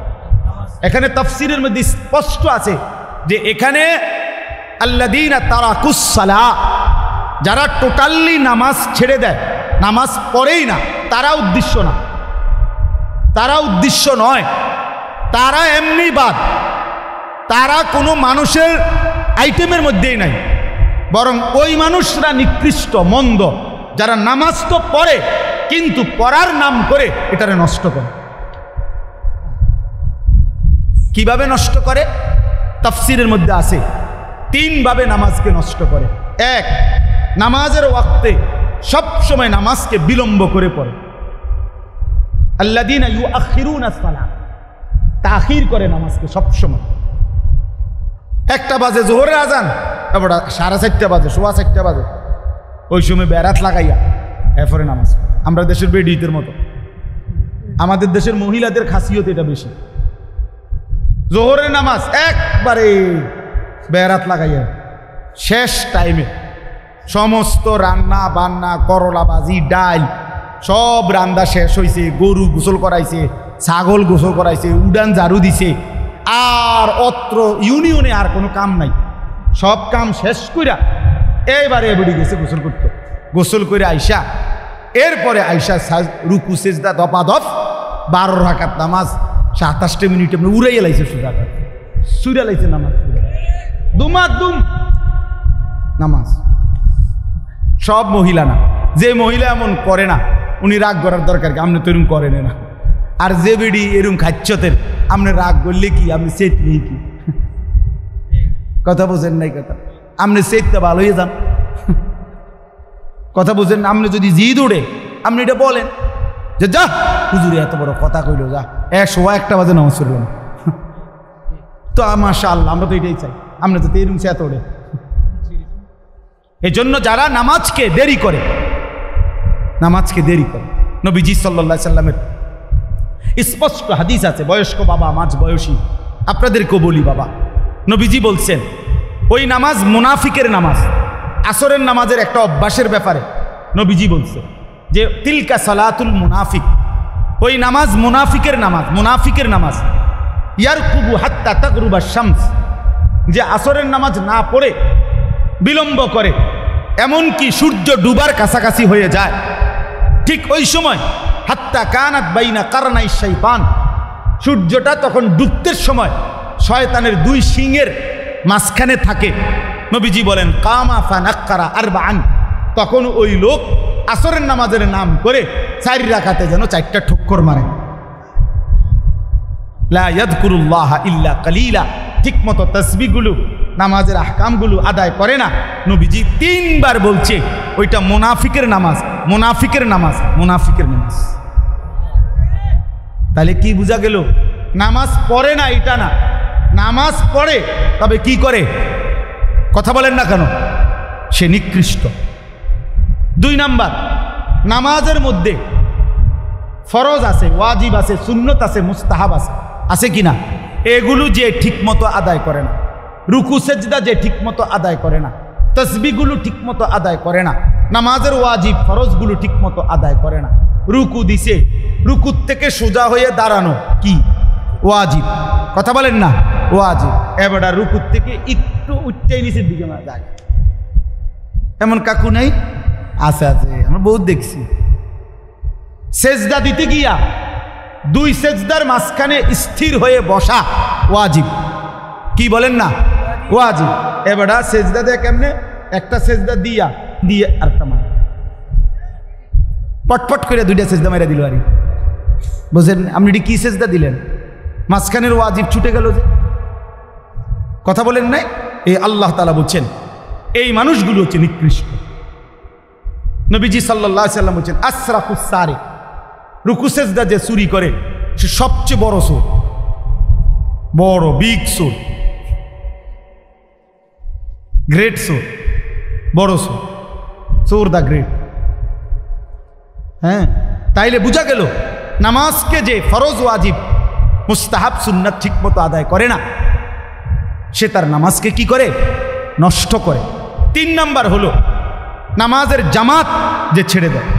Speaker 1: এখানে তাফসিরের মধ্যে স্পষ্ট আছে যে এখানে আল্লাযীনা তারাকুস সালাহ, যারা টোটালি নামাজ ছেড়ে দেয়, নামাজ পড়েই না, তারা উদ্দেশ্য না, তারা উদ্দেশ্য নয়, তারা এমনি বাদ, তারা কোনো মানুষের আইটেমের মধ্যেই নাই, বরং ওই মানুষরা নিকৃষ্ট, মন্দ, যারা নামাজ তো পড়ে কিন্তু পড়ার নাম করে এটারে নষ্ট করে। কিভাবে নষ্ট করে? তাফসিরের মধ্যে আছে 3 ভাবে নামাজকে নষ্ট করে। 1, নামাজের ওয়াক্তে সব সময় নামাজকে বিলম্ব করে পড়ে। আল্লাযীনা ইউআখিরুনাস সালাহ, তাখির করে নামাজকে সব সময়। 1টা বাজে জোহরের আজান, এবার 4:30 বাজে, 4:15 বাজে, ওই সময় বেরাত লাগাইয়া এরপরে নামাজ। আমরা দেশের বেডিদের মতো, আমাদের দেশের মহিলাদের খাসিয়ত এটা বেশি। জোহরের নামাজ একবারে বেরাত লাগাইয়া শেষ টাইমে সমস্ত রান্না বান্না, করলা ভাজি, ডাল সব রান্না শেষ হয়েছে, গরু গোসল করাইছে, ছাগল গোসল করাইছে, উডান ঝাড়ু দিছে, আর অত্র ইউনিয়নে আর কোনো কাম নাই, সব কাম শেষ কইরা এইবারে এবারে গেছে গোসল করতে। গোসল করে আইসা, এরপরে আইসা রুকু সেজদা দপাদপ 12 রাকাত নামাজ 27 মিনিটে উড়াইয়া লাইছে, সুরা লাইছে নামাজ, দুমাদুম নামাজ। সব মহিলা না, যে মহিলা এমন করে না উনি রাগ করার দরকার কি, আপনি তো এরকম করেন না। আর যে বেডি এরকম খাচ্ছতের, আপনি রাগ করলে কি, আপনি সেট নেই কি, কথা বোঝেন নাই কথা, আপনি সেটটা ভালো হয়ে যান, কথা বুঝেন না। আপনি যদি জিদ উড়ে আপনি এটা বলেন যে যা হুজুরে এত বড় কথা কইল, যা 1:01 বাজে নামাজ পড়লাম, তো মাশাআল্লাহ আমরা তো এটাই চাই, আমরা তো এরকম সে এত ওড়ে। এই জন্য যারা নামাজকে দেরি করে, নামাজকে দেরি করে, নবীজি সাল্লাল্লাহু আলাইহি সাল্লামের স্পষ্ট হাদিস আছে, বয়স্ক বাবা, মাঝ বয়সী, আপনাদেরকেও বলি বাবা, নবীজি বলছেন ওই নামাজ মুনাফিকের নামাজ। আসরের নামাজের একটা অভ্যাসের ব্যাপারে নবীজি বলছে যে তিলকা সালাতুল মুনাফিক, ওই নামাজ মুনাফিকের নামাজ, মুনাফিকের নামাজ। ইয়ারকুবু হাত্তা তাগরুবা শামস, যে আসরের নামাজ না পড়ে বিলম্ব করে, এমনকি সূর্য ডুবার কাছাকাছি হয়ে যায়, ঠিক ওই সময় হাত্তা কানাত বাইনা কারনাই শাইতান, সূর্যটা তখন ডুবতের সময় শয়তানের 2 শিংয়ের মাঝখানে থাকে। নবীজি বলেন কামা ফানাক্কারা আরবাআন, তখন ওই লোক আসরের নামাজের নাম করে 4 রাকাতে যেন 4টা ঠক্কর মারে। লা ইয়াযকুরুল্লাহ ইল্লা কালিলা, ঠিকমতো তাসবিহগুলো, নামাজের আহকামগুলো আদায় করে না। নবীজি 3 বার বলছে ওইটা মুনাফিকের নামাজ, মুনাফিকের নামাজ, মুনাফিকের নামাজ। তাহলে কি বোঝা গেল? নামাজ পড়ে না এটা না, নামাজ পড়ে, তবে কি করে? কথা বলেন না কেন? সে নিকৃষ্ট। 2 নাম্বার, নামাজের মধ্যে ফরজ আছে, ওয়াজিব আছে, সুন্নত আছে, মুস্তাহাব আছে, আছে কিনা? এগুলো যে ঠিকমতো আদায় করে না, রুকু সেজদা যে ঠিকমতো আদায় করে না, তাসবিহগুলো ঠিকমতো আদায় করে না, নামাজের ওয়াজিব ফরজগুলো ঠিকমতো আদায় করে না, রুকু দিছে, রুকুর থেকে সোজা হয়ে দাঁড়ানো কি ওয়াজিব, কথা বলেন না, ওয়াজিব। এবার রুকুর থেকে একটু উঠতেই নিচের দিকে যায়, এমন কাকু নাই? আছে আছে, আমরা বহুত দেখছি। সেজদা দিতে গিয়া দুই সেজদার মাঝখানে স্থির হয়ে বসা ওয়াজিব। কি বলেন না? ওয়াজিব। এবারে সেজদা দেয় কেমনে? একটা সেজদা দিয়ে আরেকটা মার, পটপট করে দুইটা সেজদা মেরে দিল। আরে বুঝলেন আপনি কি সেজদা দিলেন? মাঝখানের ওয়াজিব ছুটে গেল যে। কথা বলেন নাই? এই আল্লাহ তাআলা বলছেন এই মানুষগুলো হচ্ছে নিকৃষ্ট। নবীজি সাল্লাল্লাহু আলাইহি সাল্লাম বলছেন আসরাফুস সারিক, রুকু সেজদা যে চুরি করে সে সবচেয়ে বড় চোর, বড় বিগ চোর, গ্রেট চোর, বড় চোর, চোর দা গ্রেট। হ্যাঁ, তাইলে বোঝা গেল নামাজকে যে ফরজ ওয়াজিব মুস্তাহাব সুন্নাত ঠিক মতো আদায় করে না, সে তার নামাজকে কি করে? নষ্ট করে। 3 নাম্বার হলো নামাজের জামাত যে ছেড়ে দেয়।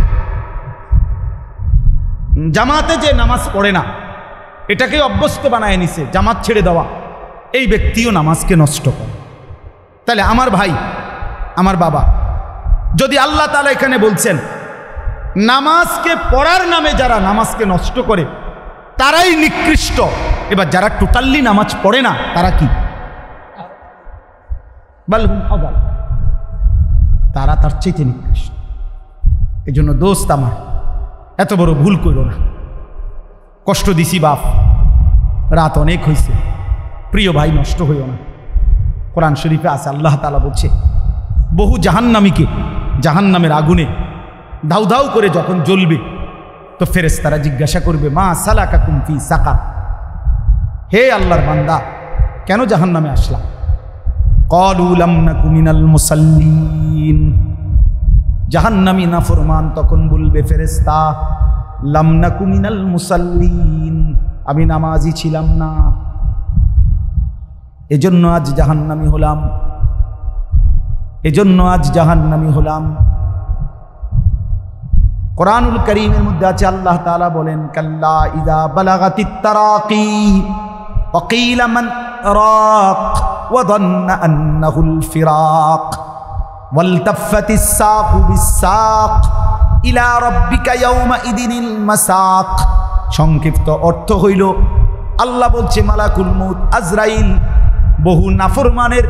Speaker 1: জামাতে যে নামাজ পড়ে না, এটাকে অভ্যস্ত বানায় নিছে জামাত ছেড়ে দেওয়া, এই ব্যক্তিও নামাজকে নষ্ট করে। তাহলে আমার ভাই, আমার বাবা, যদি আল্লাহ তাআলা এখানে বলছেন নামাজকে পড়ার নামে যারা নামাজকে নষ্ট করে তারাই নিকৃষ্ট, এবার যারা টোটালি নামাজ পড়ে না তারা কি? বালহুম আদাল, তারা তার চাইতে নিকৃষ্ট। এই জন্য দোস্ত আমার, এত বড় ভুল করো না। কষ্ট দিছি বাপ, রাত অনেক হয়েছে, প্রিয় ভাই নষ্ট হইও না। কোরআন শরীফে আছে আল্লাহ তাআলা বলছে বহু জাহান্নামীকে জাহান্নামের আগুনে দাউ দাউ করে যখন জ্বলবে তো ফেরেশতারা জিজ্ঞাসা করবে মা সালাকাকুম ফি সাকার, হে আল্লাহর বান্দা কেন জাহান্নামে আসলা? ক্বালু লাম নাকু মিনাল মুসাল্লিন, জাহান্নামী নাফরমান তখন বলবে ফেরেশতা লাম নাকু মিনাল মুসাল্লিন, আমি নামাজি ছিলাম না, এজন্য আজ জাহান্নামী হলাম, এজন্য আজ জাহান্নামী হলাম। কোরআনুল কারীমের মধ্যে আছে আল্লাহ তাআলা বলেন কাল্লা ইযা বালাগাতিত তারাকি ওয়া কিলা মান রাক ওয়া যান্না আন্নাহুল ফিরাক ওয়ালতাফাতিস সাকু বিস-সাক ইলা রাব্বিকা ইয়াওমা ইদিনিল মাসাক। সংক্ষিপ্ত অর্থ হইল আল্লাহ বলছে মালাকুল মউত আজরাইল বহু নাফরমানের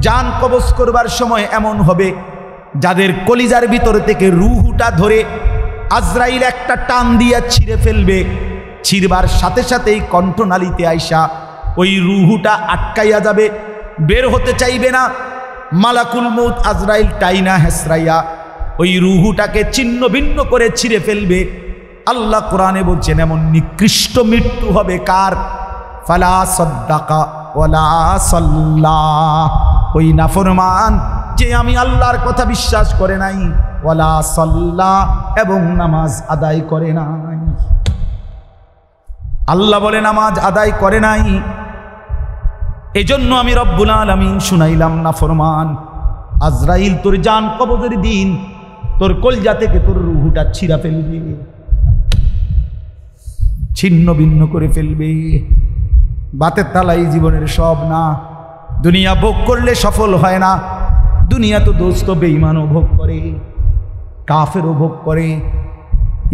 Speaker 1: জান কবজ করবার সময় এমন হবে যাদের কলিজার ভিতর থেকে রূহটা ধরে আজরাইল একটা টান দিয়া ছিঁড়ে ফেলবে, ছিঁড়বার সাথে সাথেই কণ্ঠনালীতে আইসা ওই রূহটা আটকাইয়া যাবে, বের হতে চাইবে না। মালাকুল মউত আজরাইল টাইনা হেসরাইয়া ওই রূহটাকে ছিন্ন ভিন্ন করে ছিঁড়ে ফেলবে। আল্লাহ কোরআনে বলছেন এমন নিকৃষ্ট মৃত্যু হবে কার? ফালা সাদ্দাকা ওয়ালা সাল্লা, ওই নাফরমান যে আমি আল্লাহর কথা বিশ্বাস করে নাই, ওয়ালা সাল্লা এবং নামাজ আদায় করে নাই। আল্লাহ বলে নামাজ আদায় করে নাই, এজন্য আমি রব্বুল আলামিন শুনাইলাম নাফরমান আজরাইল তোর জান কবজের দিন তোর কলজা থেকে তোর রূহটা ছিঁড়া ফেলবে, ছিন্ন ভিন্ন করে ফেলবে। বাতের তালাই জীবনের সব না, দুনিয়া ভোগ করলে সফল হয় না। দুনিয়া তো দোস্ত বেঈমানও ভোগ করে, কাফেরও ভোগ করে,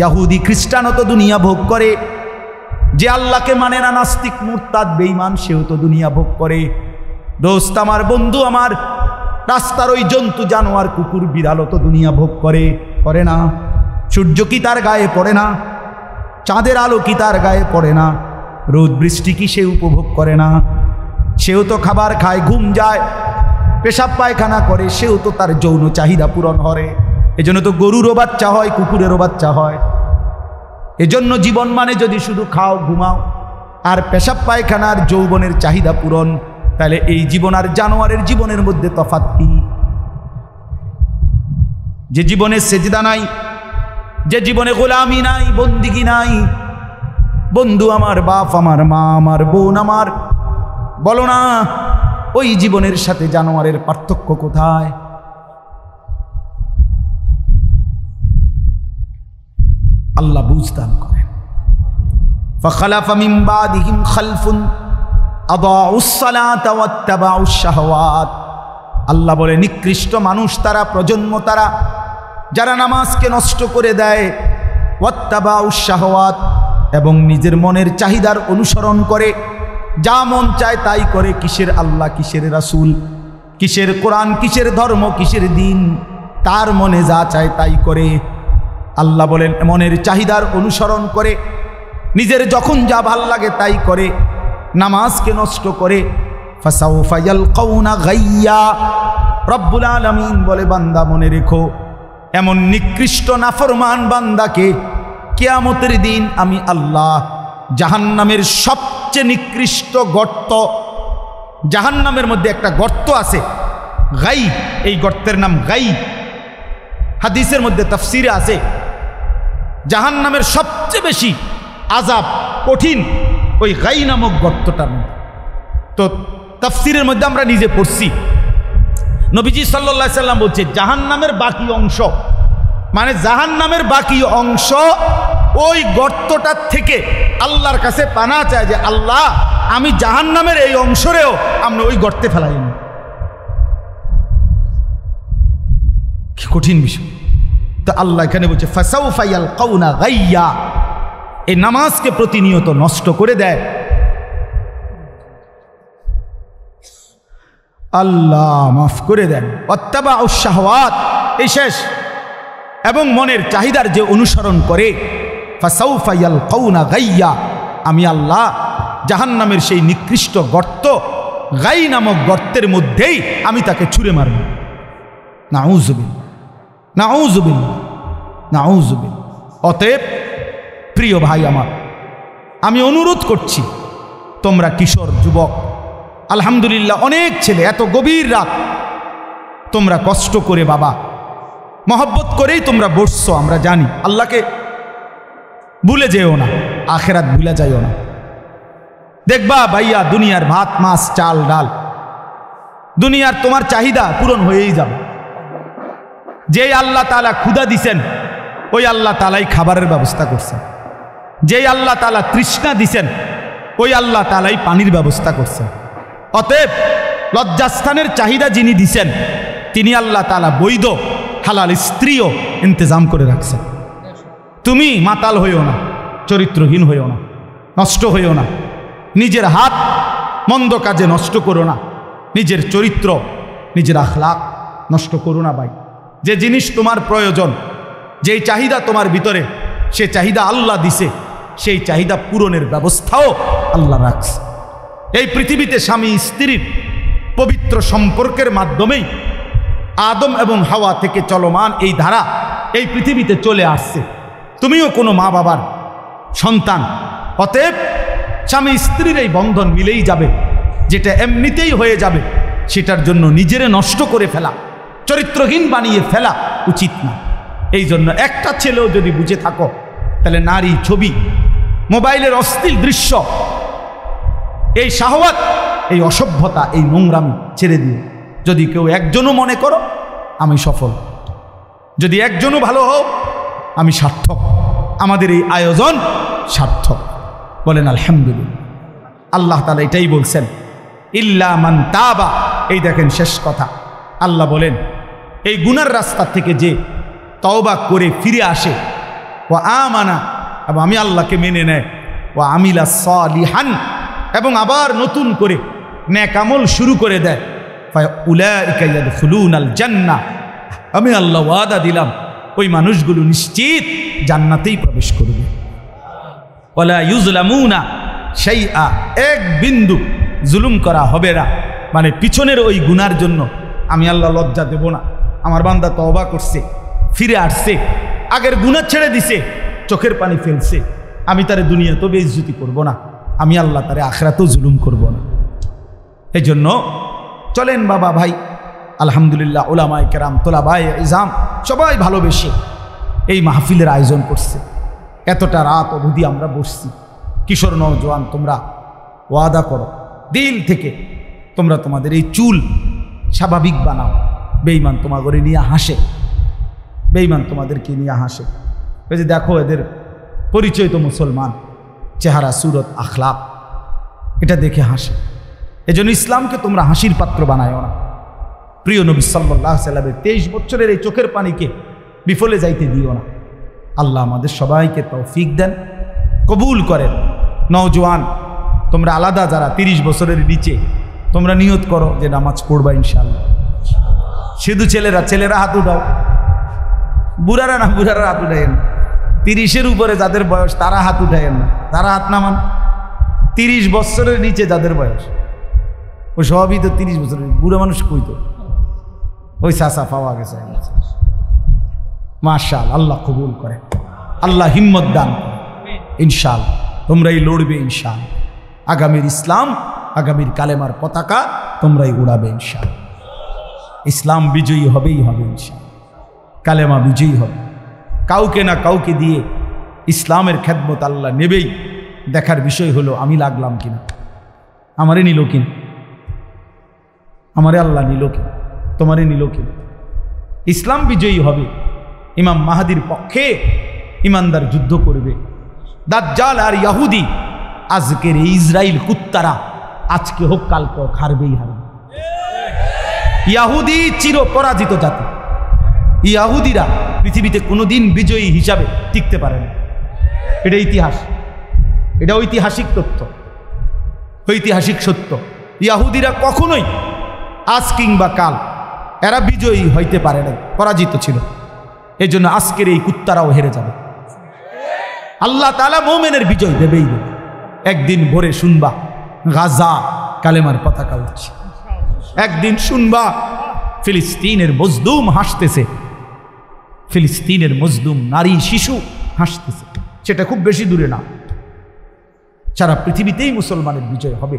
Speaker 1: ইহুদি খ্রিস্টানও তো দুনিয়া ভোগ করে, যে আল্লাহকে মানে না নাস্তিক মুরতাদ বেঈমান সেও তো দুনিয়া ভোগ করে। দোস্ত আমার, বন্ধু আমার, রাস্তার ওই জন্তু জানোয়ার কুকুর বিড়ালও তো দুনিয়া ভোগ করে, করে না? সূর্য কি তার গায়ে পড়ে না? চাঁদের আলো কি তার গায়ে পড়ে না? রোদ বৃষ্টি কি সে উপভোগ করে না? সেও তো খাবার খায়, ঘুম যায়, পেশাব পায়খানা করে, সেও তো তার যৌন চাহিদা পূরণ করে। এজন্য তো গরুরও বাচ্চা হয়, কুকুরেরও বাচ্চা হয়। এজন্য জীবন মানে যদি শুধু খাও ঘুমাও আর পেশাব পায়খানার যৌবনের চাহিদা পূরণ, তাহলে এই জীবন আর জানোয়ারের জীবনের মধ্যে তফাৎ কি? যে জীবনে সেজদা নাই, যে জীবনে গোলামি নাই, বন্দিগি নাই, বন্ধু আমার, বাপ আমার, মা আমার, বোন আমার, বলো না ওই জীবনের সাথে জানোয়ারের পার্থক্য কোথায়? আল্লাহ বুঝদান করেন। ফাখালাফা মিন বাদিহিম খালফুন আদাউস সালাতা ওয়াত্তাবাউশ শাহওয়াত। আল্লাহ বলে নিকৃষ্ট মানুষ তারা, প্রজন্ম তারা, যারা নামাজকে নষ্ট করে দেয়। ওয়াত্তাবাউশ শাহওয়াত, এবং নিজের মনের চাহিদার অনুসরণ করে, যা মন চায় তাই করে। কিসের আল্লাহ, কিসের রাসূল, কিসের কোরআন, কিসের ধর্ম, কিসের দিন, তার মনে যা চায় তাই করে। আল্লাহ বলেন মনের চাহিদার অনুসরণ করে, নিজের যখন যা ভাল লাগে তাই করে, নামাজকে নষ্ট করে। ফাসাউফা ইয়ালকাউনা গাইয়া, রব্বুল আলামিন বলে বান্দা মনে রেখো, এমন নিকৃষ্ট নাফরমান বান্দাকে কিয়ামতের দিন আমি আল্লাহ জাহান্নামের সবচেয়ে নিকৃষ্ট গর্ত, জাহান্নামের মধ্যে একটা গর্ত আছে গাই, এই গর্তের নাম গাই। হাদিসের মধ্যে তাফসিরে আছে জাহান্নামের সবচেয়ে বেশি আযাব কঠিন ওই গাই নামক গর্তটার মধ্যে। তো তাফসিরের মধ্যে আমরা নিজে পড়ছি, নবীজি সাল্লাল্লাহু আলাইহি সাল্লাম বলছে জাহান্নামের বাকি অংশ, মানে জাহান্নামের বাকি অংশ ওই গর্তটার থেকে আল্লাহর কাছে পানা চায় যে আল্লাহ আমি জাহান্নামের এই অংশরেও আমরা ওই গর্তে ফেলাইনি। কি কঠিন বিষয়। তো আল্লাহ এখানে বলছে ফাসাউফা ইয়ালকাউনা গাইয়া, এই নামাজকে প্রতিনিয়ত নষ্ট করে দেয়। আল্লাহ মাফ করে দেন। ওয়াত্তাবাউশ শাহওয়াত, এই শেষ, এবং মনের চাহিদার যে অনুসরণ করে। ফাসাউফা ইয়ালকাউনা গাইয়া, আমি আল্লাহ জাহান্নামের সেই নিকৃষ্ট গর্ত গাই নামক গর্তের মধ্যেই আমি তাকে ছুঁড়ে মারব। নাউযুবিল্লাহ, নাউযুবিল্লাহ, নাউযুবিল্লাহ। অতএব প্রিয় ভাই আমার, আমি অনুরোধ করছি, তোমরা কিশোর যুবক, আলহামদুলিল্লাহ অনেক ছেলে, এত গভীর রাত তোমরা কষ্ট করে বাবা মহব্বত করেই তোমরা বসছো, আমরা জানি। আল্লাহকে ভুলে যেও না, আখেরাত ভুলে যাইও না। দেখবা ভাইয়া দুনিয়ার ভাত মাছ চাল ডাল, দুনিয়ার তোমার চাহিদা পূরণ হয়েই যাবে। যেই আল্লাহ তাআলা ক্ষুধা দিছেন ওই আল্লাহ তাআলাই খাবারের ব্যবস্থা করছেন। যেই আল্লাহ তাআলা তৃষ্ণা দিছেন ওই আল্লাহ তাআলাই পানির ব্যবস্থা করছেন। অতএব লজ্জাস্থানের চাহিদা যিনি দিছেন তিনি আল্লাহ তাআলা বৈধ হালাল স্ত্রীও ইন্তজাম করে রাখছেন। তুমি মাতাল হইও না, চরিত্রহীন হইও না, নষ্ট হইও না, নিজের হাত মন্দ কাজে নষ্ট করো না, নিজের চরিত্র নিজের আখলাক নষ্ট করো না ভাই। যে জিনিস তোমার প্রয়োজন, যেই চাহিদা তোমার ভিতরে, সে চাহিদা আল্লাহ দিছে, সেই চাহিদা পূরণের ব্যবস্থাও আল্লাহ রাখছে। এই পৃথিবীতে স্বামী স্ত্রীর পবিত্র সম্পর্কের মাধ্যমেই আদম এবং হাওয়া থেকে চলমান এই ধারা এই পৃথিবীতে চলে আসছে। তুমিও কোনো মা বাবার সন্তান, অতএব স্বামী স্ত্রীর এই বন্ধন মিলেই যাবে। যেটা এমনিতেই হয়ে যাবে সেটার জন্য নিজেরে নষ্ট করে ফেলা, চরিত্রহীন বানিয়ে ফেলা উচিত না। এই জন্য একটা ছেলেও যদি বুঝে থাকো তাহলে নারী ছবি, মোবাইলের অশ্লীল দৃশ্য, এই শাহওয়াত, এই অসভ্যতা, এই নোংরামি ছেড়ে দিয়ে যদি কেউ একজনও মনে করো আমি সফল, যদি একজনও ভালো হও আমি সার্থক, আমাদের এই আয়োজন সার্থক। বলেন আলহামদুলিল্লাহ। আল্লাহ তাআলা এটাই বলছেন, ইল্লা মান তাবা। এই দেখেন শেষ কথা, আল্লাহ বলেন এই গুনার রাস্তা থেকে যে তওবা করে ফিরে আসে, ও আমানা, এবং আমি আল্লাহকে মেনে নেয়, ও আমিলা সালিহান, এবং আবার নতুন করে নেক আমল শুরু করে দেয়, ফাউলাইকা ইয়াদখুলুনাল জান্নাহ, আমি আল্লাহ ওয়াদা দিলাম ওই মানুষগুলো নিশ্চিত জান্নাতেই প্রবেশ করবে। ওয়ালা ইউজলামুনা শাইআ, এক বিন্দু জুলুম করা হবে না। মানে পিছনের ওই গুনার জন্য আমি আল্লাহ লজ্জা দেব না। আমার বান্দা তওবা করছে, ফিরে আসছে, আগের গুনাহ ছেড়ে দিছে, চোখের পানি ফেলছে, আমি তারে দুনিয়াতেও বেইজ্জতি করব না, আমি আল্লাহ তারে আখিরাতেও জুলুম করব না। এই জন্য চলেন বাবা ভাই, আলহামদুলিল্লাহ উলামায়ে কেরাম, তোলাবায়ে ইজাম সবাই ভালোবেসে এই মাহফিলের আয়োজন করছে। এতটা রাত অবধি আমরা বসছি। কিশোর নওজোয়ান, তোমরা ওয়াদা করো দিল থেকে, তোমরা তোমাদের এই চুল স্বাভাবিক বানাও। বেঈমান তোমাদের নিয়ে হাসে, বেঈমান তোমাদেরকে নিয়ে হাসে, ওই যে দেখো এদের পরিচয় তো মুসলমান, চেহারা সুরত আখলাক, এটা দেখে হাসে। এজন্য ইসলামকে তোমরা হাসির পাত্র বানায়ও না। প্রিয় নবী সাল্লাল্লাহু আলাইহি ওয়াসাল্লামের 23 বছরের এই চোখের পানিকে বিফলে যাইতে দিও না। আল্লাহ আমাদের সবাইকে তৌফিক দেন, কবুল করেন। নওজোয়ান তোমরা আলাদা, যারা 30 বছরের নিচে, তোমরা নিয়ত করো যে নামাজ পড়বা ইনশাআল্লাহ। শুধু ছেলেরা হাত উঠাও, বুড়ারা হাত উঠাইয়েন। 30-এর উপরে যাদের বয়স তারা হাত উঠাইয়েন না, তারা হাত নামান। 30 বছরের নিচে যাদের বয়স, ওই সবই তো 30 বছরের বুড়া মানুষ। কই তো ওই চাচা পাওয়া গেছে। মাশাআল্লাহ, আল্লাহ কবুল করে, আল্লাহ হিম্মত দান করে। ইনশাআল্লাহ তোমরাই লড়বে ইনশাআল্লাহ। আগামীর ইসলাম, আগামীর কালেমার পতাকা তোমরাই উড়াবে ইনশাআল্লাহ। ইসলাম বিজয়ী হবেই হবে ইনশাআল্লাহ, কালেমা বিজয়ী হবে। কাউকে না কাউকে দিয়ে ইসলামের খেদমত আল্লাহ নেবেই। দেখার বিষয় হলো আমি লাগলাম কিনা, আমারে নিল কিনা, আমারে আল্লাহ নিল কিনা, তোমারে নিল কিনা। ইসলাম বিজয়ী হবে। ইমাম মাহাদির পক্ষে ইমানদার যুদ্ধ করবে। দাজ্জাল আর ইহুদি, আজকের ইসরাইল কুত্তারা আজকে হোক কালকে হোক হারবেই হারবে। ইহুদি চির পরাজিত জাতি। ইহুদিরা পৃথিবীতে কোনোদিন বিজয়ী হিসাবে টিকতে পারে না। এটা ইতিহাস, এটা ঐতিহাসিক তথ্য, ঐতিহাসিক সত্য। ইহুদিরা কখনোই আজ কিংবা কাল এরা বিজয়ী হইতে পারে না, পরাজিত ছিল। এই জন্য আজকের এই কুত্তারাও হেরে যাবে। আল্লাহ তাআলা মুমিনের বিজয় দেবেই দেবে। একদিন ভোরে শুনবা গাজা কালেমার পতাকা উঠছে, একদিন শুনবা ফিলিস্তিনের মজলুম হাসতেছে, ফিলিস্তিনের মজলুম নারী শিশু হাসতেছে। সেটা খুব বেশি দূরে না, সারা পৃথিবীতেই মুসলমানের বিজয় হবে।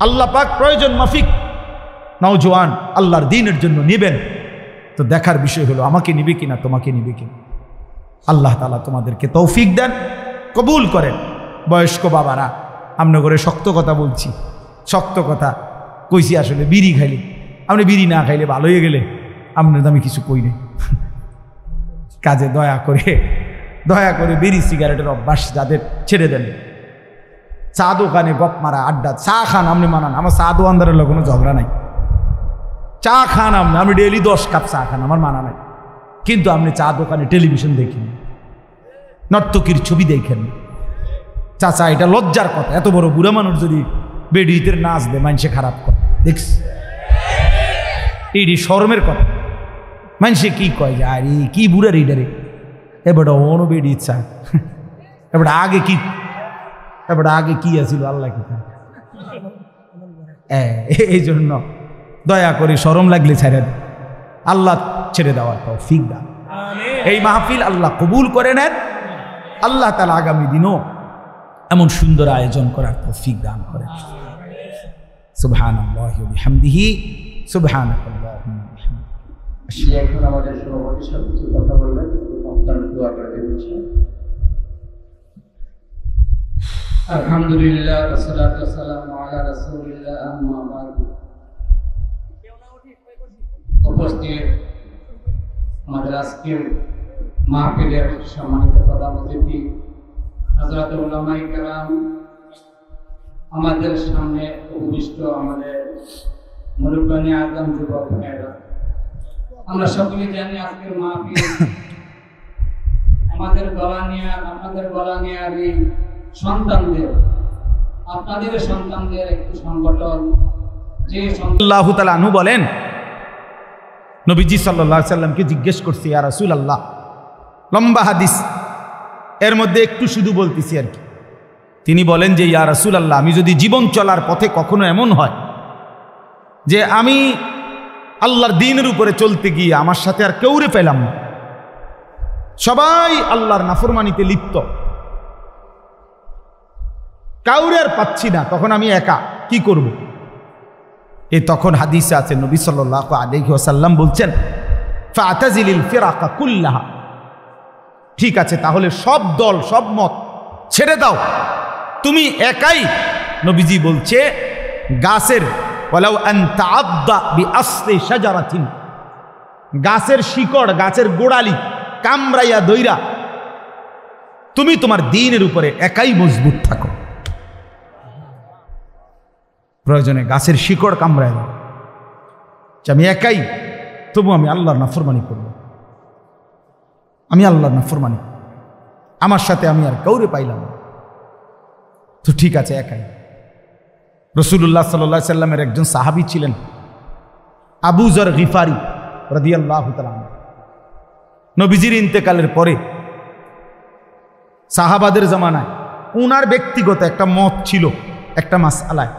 Speaker 1: আল্লাহ পাক প্রয়োজন মাফিক নওজোয়ান আল্লাহর দ্বীনের জন্য নেবেন। তো দেখার বিষয় হলো আমাকে নিবে কিনা, তোমাকে নিবে কিনা। আল্লাহ তাআলা তোমাদেরকে তৌফিক দেন, কবুল করেন। বয়স্ক বাবারা, আমরা করে শক্ত কথা বলছি, শক্ত কথা কইছি। আসলে বিড়ি খাইলে, আপনি বিড়ি না খাইলে ভালো হয়ে গেলে আপনার তো আমি কিছু কই নেই। কাজে দয়া করে বিড়ি সিগারেটের অভ্যাস যাদের ছেড়ে দেন। চা দোকানে গপ মারা, আড্ডা, চা খান আপনি মানান, আমার চা দোকানদারের কোনো ঝগড়া নাই। চা খান আপনি, আমি ডেইলি 10 কাপ চা খান, আমার মানা নাই। কিন্তু আপনি চা দোকানে টেলিভিশন দেখেন, নর্তকীর ছবি দেখেন। চাচা, এটা লজ্জার কথা। এত বড় বুড়া মানুষ যদি বেডিতের নাচ দেয়, মানুষে খারাপ করে। দেখছি এটি শরমের কথা। মানুষে কি কয় যে আরে কি বুড়া রিডারে, এবার অনো বেডি ইচ্ছা, এবার আগে কি আছিল আল্লাহ কি। এই জন্য দয়া করে শরম লাগলে ছেড়ে দেয়, আল্লাহ ছেড়ে দেওয়ার তৌফিক দান। এই মাহফিল আল্লাহ কবুল করে নেন। আল্লাহ তাআলা আগামী দিনও এমন সুন্দর আয়োজন করার তৌফিক দান করেন। সুবহানাল্লাহি ওয়া বিহামদিহি, সুবহানাকাল্লাহুম্মা ওয়া বিহামদিকা।
Speaker 2: এখন আমাদের সভাপতি সব কিছু কথা বলবেন, আপনারা দোয়া করে দেবেন। আলহামদুলিল্লাহ ওয়াসসালাতু ওয়াসসালামু আলা রাসূলিল্লাহ, আম্মা বা'দ। উপস্থিত আমাদের আজকের মাহফিলের সম্মানিত প্রধান অতিথি হযরত উলামায়ে কেরাম, আমাদের সামনে উপবিষ্ট আমাদের মুরব্বিয়ানে আযম, যুবক ভাইরা, আমরা সকলে জানি আজকের মাহফিল আমাদের গলানিয়া, আপনাদের গলানিয়ার এই সন্তানদের, আপনাদের সন্তানদের একটি সংগঠন। যে
Speaker 1: আল্লাহু তাআলা আনহু বলেন, নবীজি সাল্লাল্লাহু আলাইহি সাল্লামকে জিজ্ঞেস করছি, ইয়া রাসূলুল্লাহ, লম্বা হাদিস, এর মধ্যে একটু শুধু বলতেছি আর কি। তিনি বলেন যে ইয়া রাসূলুল্লাহ, আমি যদি জীবন চলার পথে কখনো এমন হয় যে আমি আল্লাহর দ্বীনের উপরে চলতে গিয়ে আমার সাথে আর কেউরে পেলাম না, সবাই আল্লাহর নাফরমানিতে লিপ্ত, কাউরে আর পাচ্ছি না, তখন আমি একা কি করব? এই তখন হাদিসে আছে নবী সাল্লাল্লাহু আলাইহি ওয়াসাল্লাম বলছেন, ফাতাজিলিল ফিরাকা কুল্লাহা, ঠিক আছে তাহলে সব দল সব মত ছেড়ে দাও, তুমি একাই। নবীজি বলছে গাছের ওয়ালাউ আন তাআদ্দা বিআসলি শাজারাতিন, গাছের শিকড়, গাছের গোড়ালি কামড়াইয়া দইরা তুমি তোমার দ্বীনের উপরে একাই মজবুত থাকো। প্রয়োজনে গাছের শিকড় কামড়ায় দাও, আমি একাই, তবু আমি আল্লাহর নাফরমানি করব, আমি আল্লাহর নাফরমানি, আমার সাথে আমি আর কাউরে পাইলাম না। তো ঠিক আছে একাই। রাসূলুল্লাহ সাল্লাল্লাহু আলাইহি সাল্লামের একজন সাহাবী ছিলেন আবু যর গিফারি রাদিয়াল্লাহু তাআলা আনহু। নবীজির ইন্তেকালের পরে সাহাবাদের জামানায় উনার ব্যক্তিগত একটা মত ছিল একটা মাসআলায়।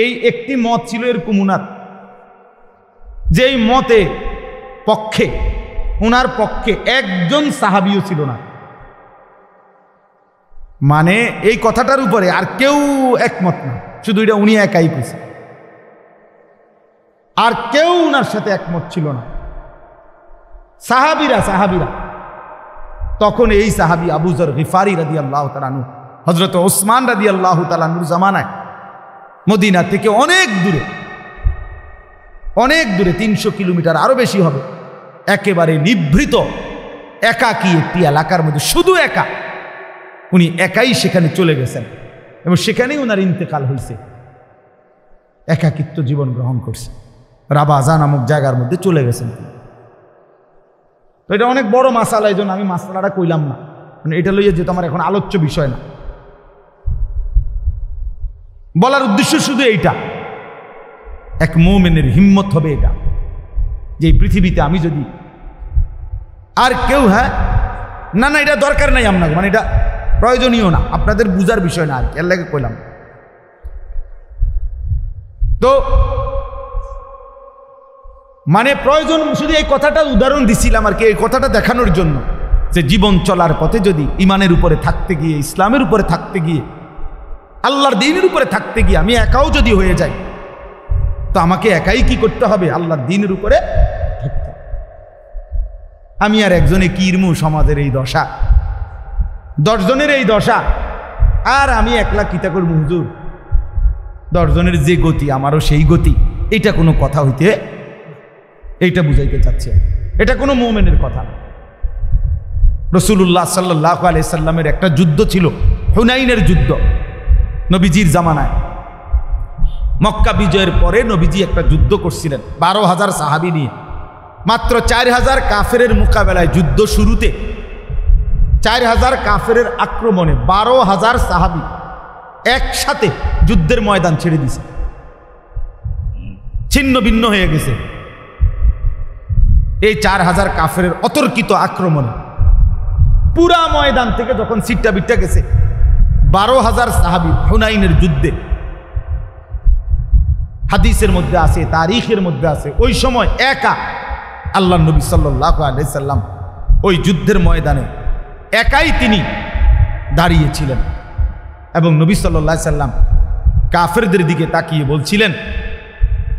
Speaker 1: এই একটি মত ছিল এরকম উনার, যেই মতে পক্ষে উনার পক্ষে একজন সাহাবীও ছিল না। মানে এই কথাটার উপরে আর কেউ একমত না, শুধু এটা উনি একাই কইছে, আর কেউ উনার সাথে একমত ছিল না। সাহাবীরা তখন এই সাহাবী আবু যর গিফারি রাদিয়াল্লাহু তাআলা আনহু, হযরত ওসমান রাদিয়াল্লাহু তাআলা আনহুর জামানায় মদিনা থেকে অনেক দূরে 300 কিলোমিটার আরো বেশি হবে, একেবারে নিভৃত একাকী একটি এলাকার মধ্যে শুধু একা উনি একাই সেখানে চলে গেছেন এবং সেখানেই ওনার ইন্তেকাল হয়েছে। একাকিত্ব জীবন গ্রহণ করছে, রাবাজা নামক জায়গার মধ্যে চলে গেছেন। তো এটা অনেক বড় মাসালা, এই জন্য আমি মাসালাটা কইলাম না, মানে এটা লইয়া যেহেতু আমার এখন আলোচ্য বিষয় না। বলার উদ্দেশ্য শুধু এইটা, এক মুমিনের হিম্মত হবে এটা, যে এই পৃথিবীতে আমি যদি আর কেউ না এটা দরকার নাই আপনাকে, মানে এটা প্রয়োজনীয় না, আপনাদের বুঝার বিষয় না আর কি, এর লাগে কইলাম। তো মানে প্রয়োজন শুধু এই কথাটা উদাহরণ দিছিলাম আর কি, এই কথাটা দেখানোর জন্য যে জীবন চলার পথে যদি ইমানের উপরে থাকতে গিয়ে, ইসলামের উপরে থাকতে গিয়ে, আল্লাহর দ্বীনের উপরে থাকতে গিয়ে আমি একাও যদি হয়ে যাই, তো আমাকে একাই কি করতে হবে? আল্লাহর দ্বীনের উপরে থাকতে। আমি আর একজনে কিরমু, সমাজের এই দশা, 10 জনের এই দশা, আর আমি একলা কিতা করব হুজুর? 10 জনের যে গতি আমারও সেই গতি, এটা কোনো কথা হইতে, এইটা বুঝাইতে চাচ্ছে, এটা কোনো মুমিনের কথা না। রাসূলুল্লাহ সাল্লাল্লাহু আলাইহি সাল্লামের একটা যুদ্ধ ছিল, হুনাইনের যুদ্ধ, নবীজির জামানায়। মক্কা বিজয়ের পরে নবীজি একটা যুদ্ধ করছিলেন 12,000 সাহাবী নিয়ে। মাত্র 4,000 কাফেরের মোকাবেলায় যুদ্ধ শুরুতে 4,000 কাফেরের আক্রমণে 12,000 সাহাবী একসাথে যুদ্ধের ময়দান ছেড়ে দিছে, ছিন্ন ভিন্ন হয়ে গেছে। এই 4,000 কাফেরের অতর্কিত আক্রমণে পুরা ময়দান থেকে যখন সিটটা বিটটা গেছে, 12,000 সাহাবী হুনাইনের যুদ্ধে, হাদিসের মধ্যে আছে, তারিখের মধ্যে আছে, ওই সময় একা আল্লাহর নবী সাল্লাল্লাহু আলাইহি সাল্লাম ওই যুদ্ধের ময়দানে একাই তিনি দাঁড়িয়েছিলেন এবং নবী সাল্লাল্লাহু আলাইহি সাল্লাম কাফেরদের দিকে তাকিয়ে বলছিলেন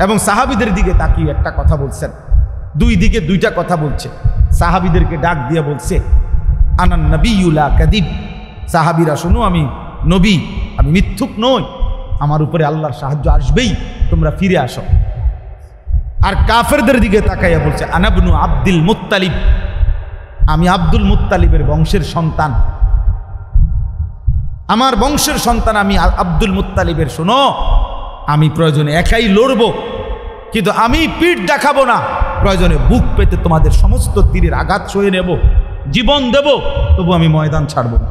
Speaker 1: এবং সাহাবীদের দিকে তাকিয়ে একটা কথা বলছেন, দুই দিকে দুইটা কথা বলছে। সাহাবীদেরকে ডাক দিয়ে বলছে, আনান নবিয়্যু লা কাযিব, সাহাবীরা শোনো, আমি নবী, আমি মিথ্যুক নই, আমার উপরে আল্লাহর সাহায্য আসবেই, তোমরা ফিরে আসো। আর কাফেরদের দিকে তাকাইয়া বলছে, আনা ইবনু আব্দুল মুত্তালিব, আমি আব্দুল মুত্তালিবের বংশের সন্তান, আমার বংশের সন্তান আমি আব্দুল মুত্তালিবের, শোনো, আমি প্রয়োজনে একাই লড়ব, কিন্তু আমি পিঠ দেখাবো না, প্রয়োজনে বুক পেতে তোমাদের সমস্ত তীরের আঘাত সয়ে নেব, জীবন দেব, তবু আমি ময়দান ছাড়ব না।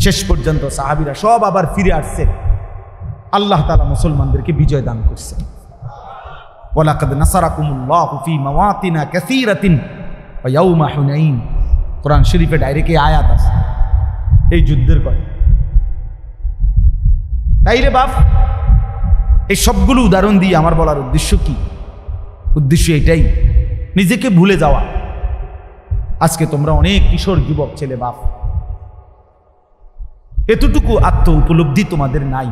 Speaker 1: শেষ পর্যন্ত সাহাবীরা সব আবার ফিরে আসছে, আল্লাহ তাআলা মুসলমানদেরকে বিজয় দান করছে। ওয়ালাকাদ নাসারাকুমুল্লাহু ফি মাওয়াতিনা কাসীরাতিন ওয়া ইয়াউমা হুনাইন, কোরআন শরীফে ডাইরেক্ট এই আয়াত আছে এই যুদ্ধের কথা। তাই রে বাপ, এই সবগুলো উদাহরণ দিয়ে আমার বলার উদ্দেশ্য কি? উদ্দেশ্য এটাই, নিজেকে ভুলে যাওয়া। আজকে তোমরা অনেক কিশোর যুবক ছেলে বাপ, এতটুকু আত্ম উপলব্ধি তোমাদের নাই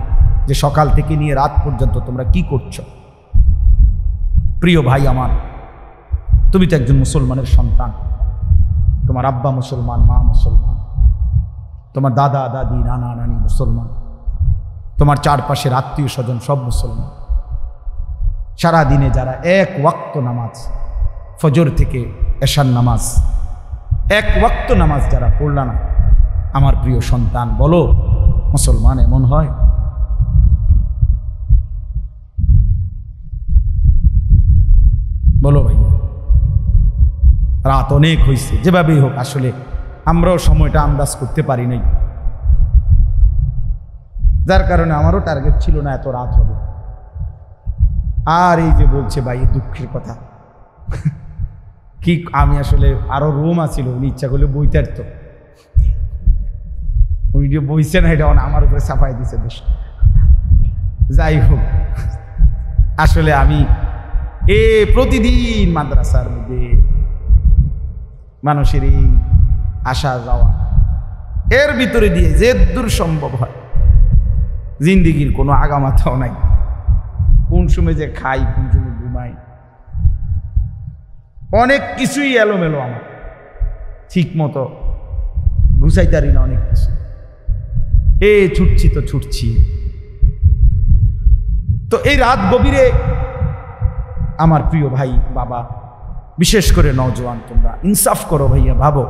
Speaker 1: যে সকাল থেকে নিয়ে রাত পর্যন্ত তোমরা কি করছো। প্রিয় ভাই আমার, তুমি তো একজন মুসলমানের সন্তান, তোমার আব্বা মুসলমান, মা মুসলমান, তোমার দাদা দাদি নানা নানি মুসলমান, তোমার চারপাশের আত্মীয় স্বজন সব মুসলমান। সারাদিনে যারা এক ওয়াক্ত নামাজ, ফজর থেকে এশার নামাজ, এক ওয়াক্ত নামাজ যারা পড়লা না, আমার প্রিয় সন্তান, বলো মুসলমান এমন হয়? বলো ভাই, রাত অনেক হয়েছে, যেভাবেই হোক, আসলে আমরাও সময়টা আন্দাজ করতে পারি নাই। যার কারণে আমারও টার্গেট ছিল না এত রাত হবে। আর এই যে বলছে ভাই দুঃখের কথা, কি আমি আসলে আরো রুম আছিল, উনি ইচ্ছা করলে বইতে পারতো, উনি যে বইছে না এটা আমার উপরে চাপাই দিছে দোষ। যাই হোক, আসলে আমি প্রতিদিন মাদ্রাসার মধ্যে মানুষের এই আসা যাওয়া, এর ভিতরে দিয়ে যে দূর সম্ভব হয়, জিন্দিগির কোনো আগামাথাও নাই, কোন সময় যে খাই, কোন সময় ঘুমাই, অনেক কিছুই এলোমেলো, আমার ঠিক মতো গুছাইতারি না অনেক কিছু। ছুটছি তো ছুটছি। তো এই রাত গভীরে আমার প্রিয় ভাই বাবা, বিশেষ করে নওজোয়ান, তোমরা ইনসাফ করো ভাইয়া, ভাবো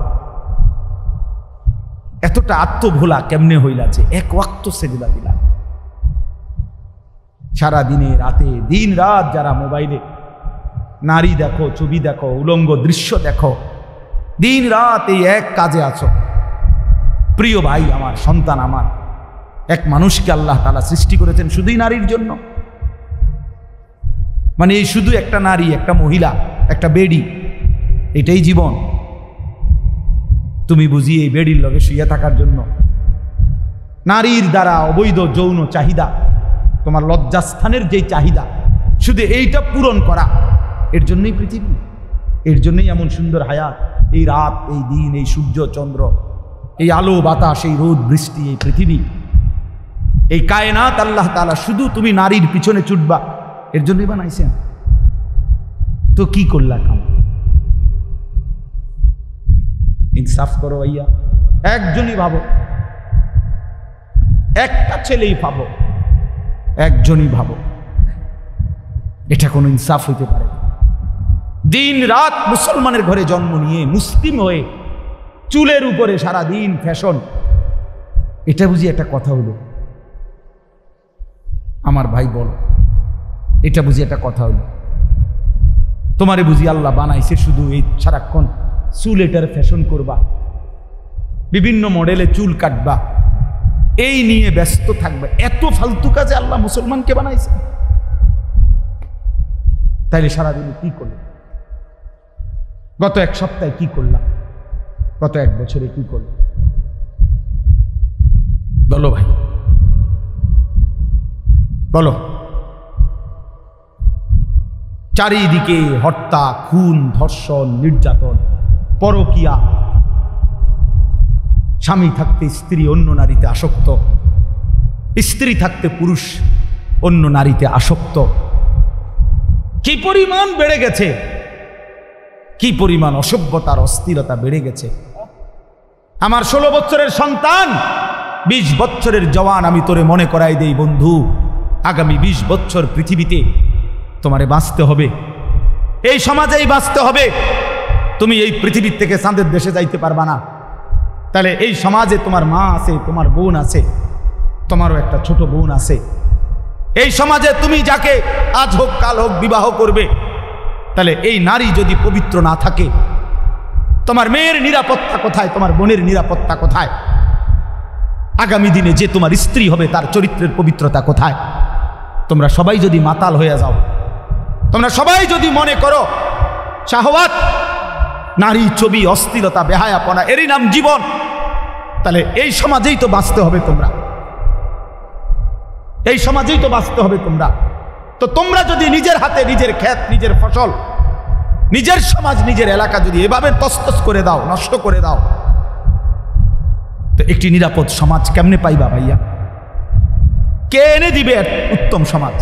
Speaker 1: এতটা আত্মভোলা কেমনে হইলা যে এক ওয়াক্ত সেজদা দিলা। সারা দিনে রাতে দিন রাত যারা মোবাইলে নারী দেখো, ছবি দেখো, উলঙ্গ দৃশ্য দেখো, দিন রাত এই এক কাজে আছো। প্রিয় ভাই আমার, সন্তান আমার, এক মানুষকে আল্লাহ তাআলা সৃষ্টি করেছেন শুধুই নারীর জন্য। মানে এই শুধু একটা নারী, একটা মহিলা, একটা বেডি, এটাই জীবন? তুমি বুঝি এই বেডির লগে শুয়ে থাকার জন্য? নারীর দ্বারা অবৈধ যৌন চাহিদা, তোমার লজ্জাস্থানের যেই চাহিদা, শুধু এইটা পূরণ করা, এর জন্যই পৃথিবী, এর জন্যই এমন সুন্দর হায়াত। এই রাত, এই দিন, এই সূর্য চন্দ্র, এই আলো বাতাস, এই রোদ বৃষ্টি, এই পৃথিবী, এই কায়নাত আল্লাহ তাআলা শুধু তুমি নারীর পিছনে ছুটবা এর জন্যই বানাইছেন। তো কি করলা কাম? ইনসাফ করো ভাইয়া, একজনই ভাবো, একটা ছেলেই ভাবো, একজনই ভাবো, এটা কোনো ইনসাফ হইতে পারে? দিন রাত মুসলমানের ঘরে জন্ম নিয়ে মুসলিম হয়ে চুলের উপরে সারা দিন ফ্যাশন, এটা বুঝি একটা কথা হলো? আমার ভাই বলো, এটা বুঝি একটা কথা হলো? তোমারে বুঝি আল্লাহ বানাইছে শুধু এই সারাক্ষণ চুল এটার ফ্যাশন করবা, বিভিন্ন মডেলে চুল কাটবা, এই নিয়ে ব্যস্ত থাকবে? এত ফালতু কাজে আল্লাহ মুসলমানকে বানাইছে? তাইলে সারাদিনে কি করলে? গত এক সপ্তাহে কি করলাম? গত এক বছরে কি করলাম? বলো ভাই, বলো। চারিদিকে হত্যা, খুন, ধর্ষণ, নির্যাতন, পরকীয়া, স্বামী থাকতে স্ত্রী অন্য নারীতে আসক্ত, স্ত্রী থাকতে পুরুষ অন্য নারীতে আসক্ত। কি পরিমাণ বেড়ে গেছে, কি পরিমাণ অসভ্যতার অস্থিরতা বেড়ে গেছে। আমার 16 বছরের সন্তান, 20 বছরের জওয়ান, আমি তোরে মনে করাই দেই বন্ধু, আগামী 20 বছর পৃথিবীতে তোমারে বাঁচতে হবে, এই সমাজেই বাঁচতে হবে। তুমি এই পৃথিবীর থেকে চাঁদের দেশে যাইতে পারবা না। তাহলে এই সমাজে তোমার মা আছে, তোমার বোন আছে, তোমারও একটা ছোট বোন আছে। এই সমাজে তুমি যাকে আজ হোক কাল হোক বিবাহ করবে, তাহলে এই নারী যদি পবিত্র না থাকে, তোমার মেয়ের নিরাপত্তা কোথায়? তোমার বোনের নিরাপত্তা কোথায়? আগামী দিনে যে তোমার স্ত্রী হবে তার চরিত্রের পবিত্রতা কোথায়? তোমরা সবাই যদি মাতাল হয়ে যাও, তোমরা সবাই যদি মনে করো শাহওয়াত, নারী, ছবি, অস্থিরতা, বেহায়াপনা এরই নাম জীবন, তাহলে এই সমাজেই তো বাঁচতে হবে তোমরা, এই সমাজেই তো বাঁচতে হবে তোমরা। তো তোমরা যদি নিজের হাতে নিজের ক্ষেত, নিজের ফসল, নিজের সমাজ, নিজের এলাকা যদি এভাবে তছতছ করে দাও, নষ্ট করে দাও, তো একটি নিরাপদ সমাজ কেমনে পাইবা ভাইয়া? কে এনে দিবে উত্তম সমাজ?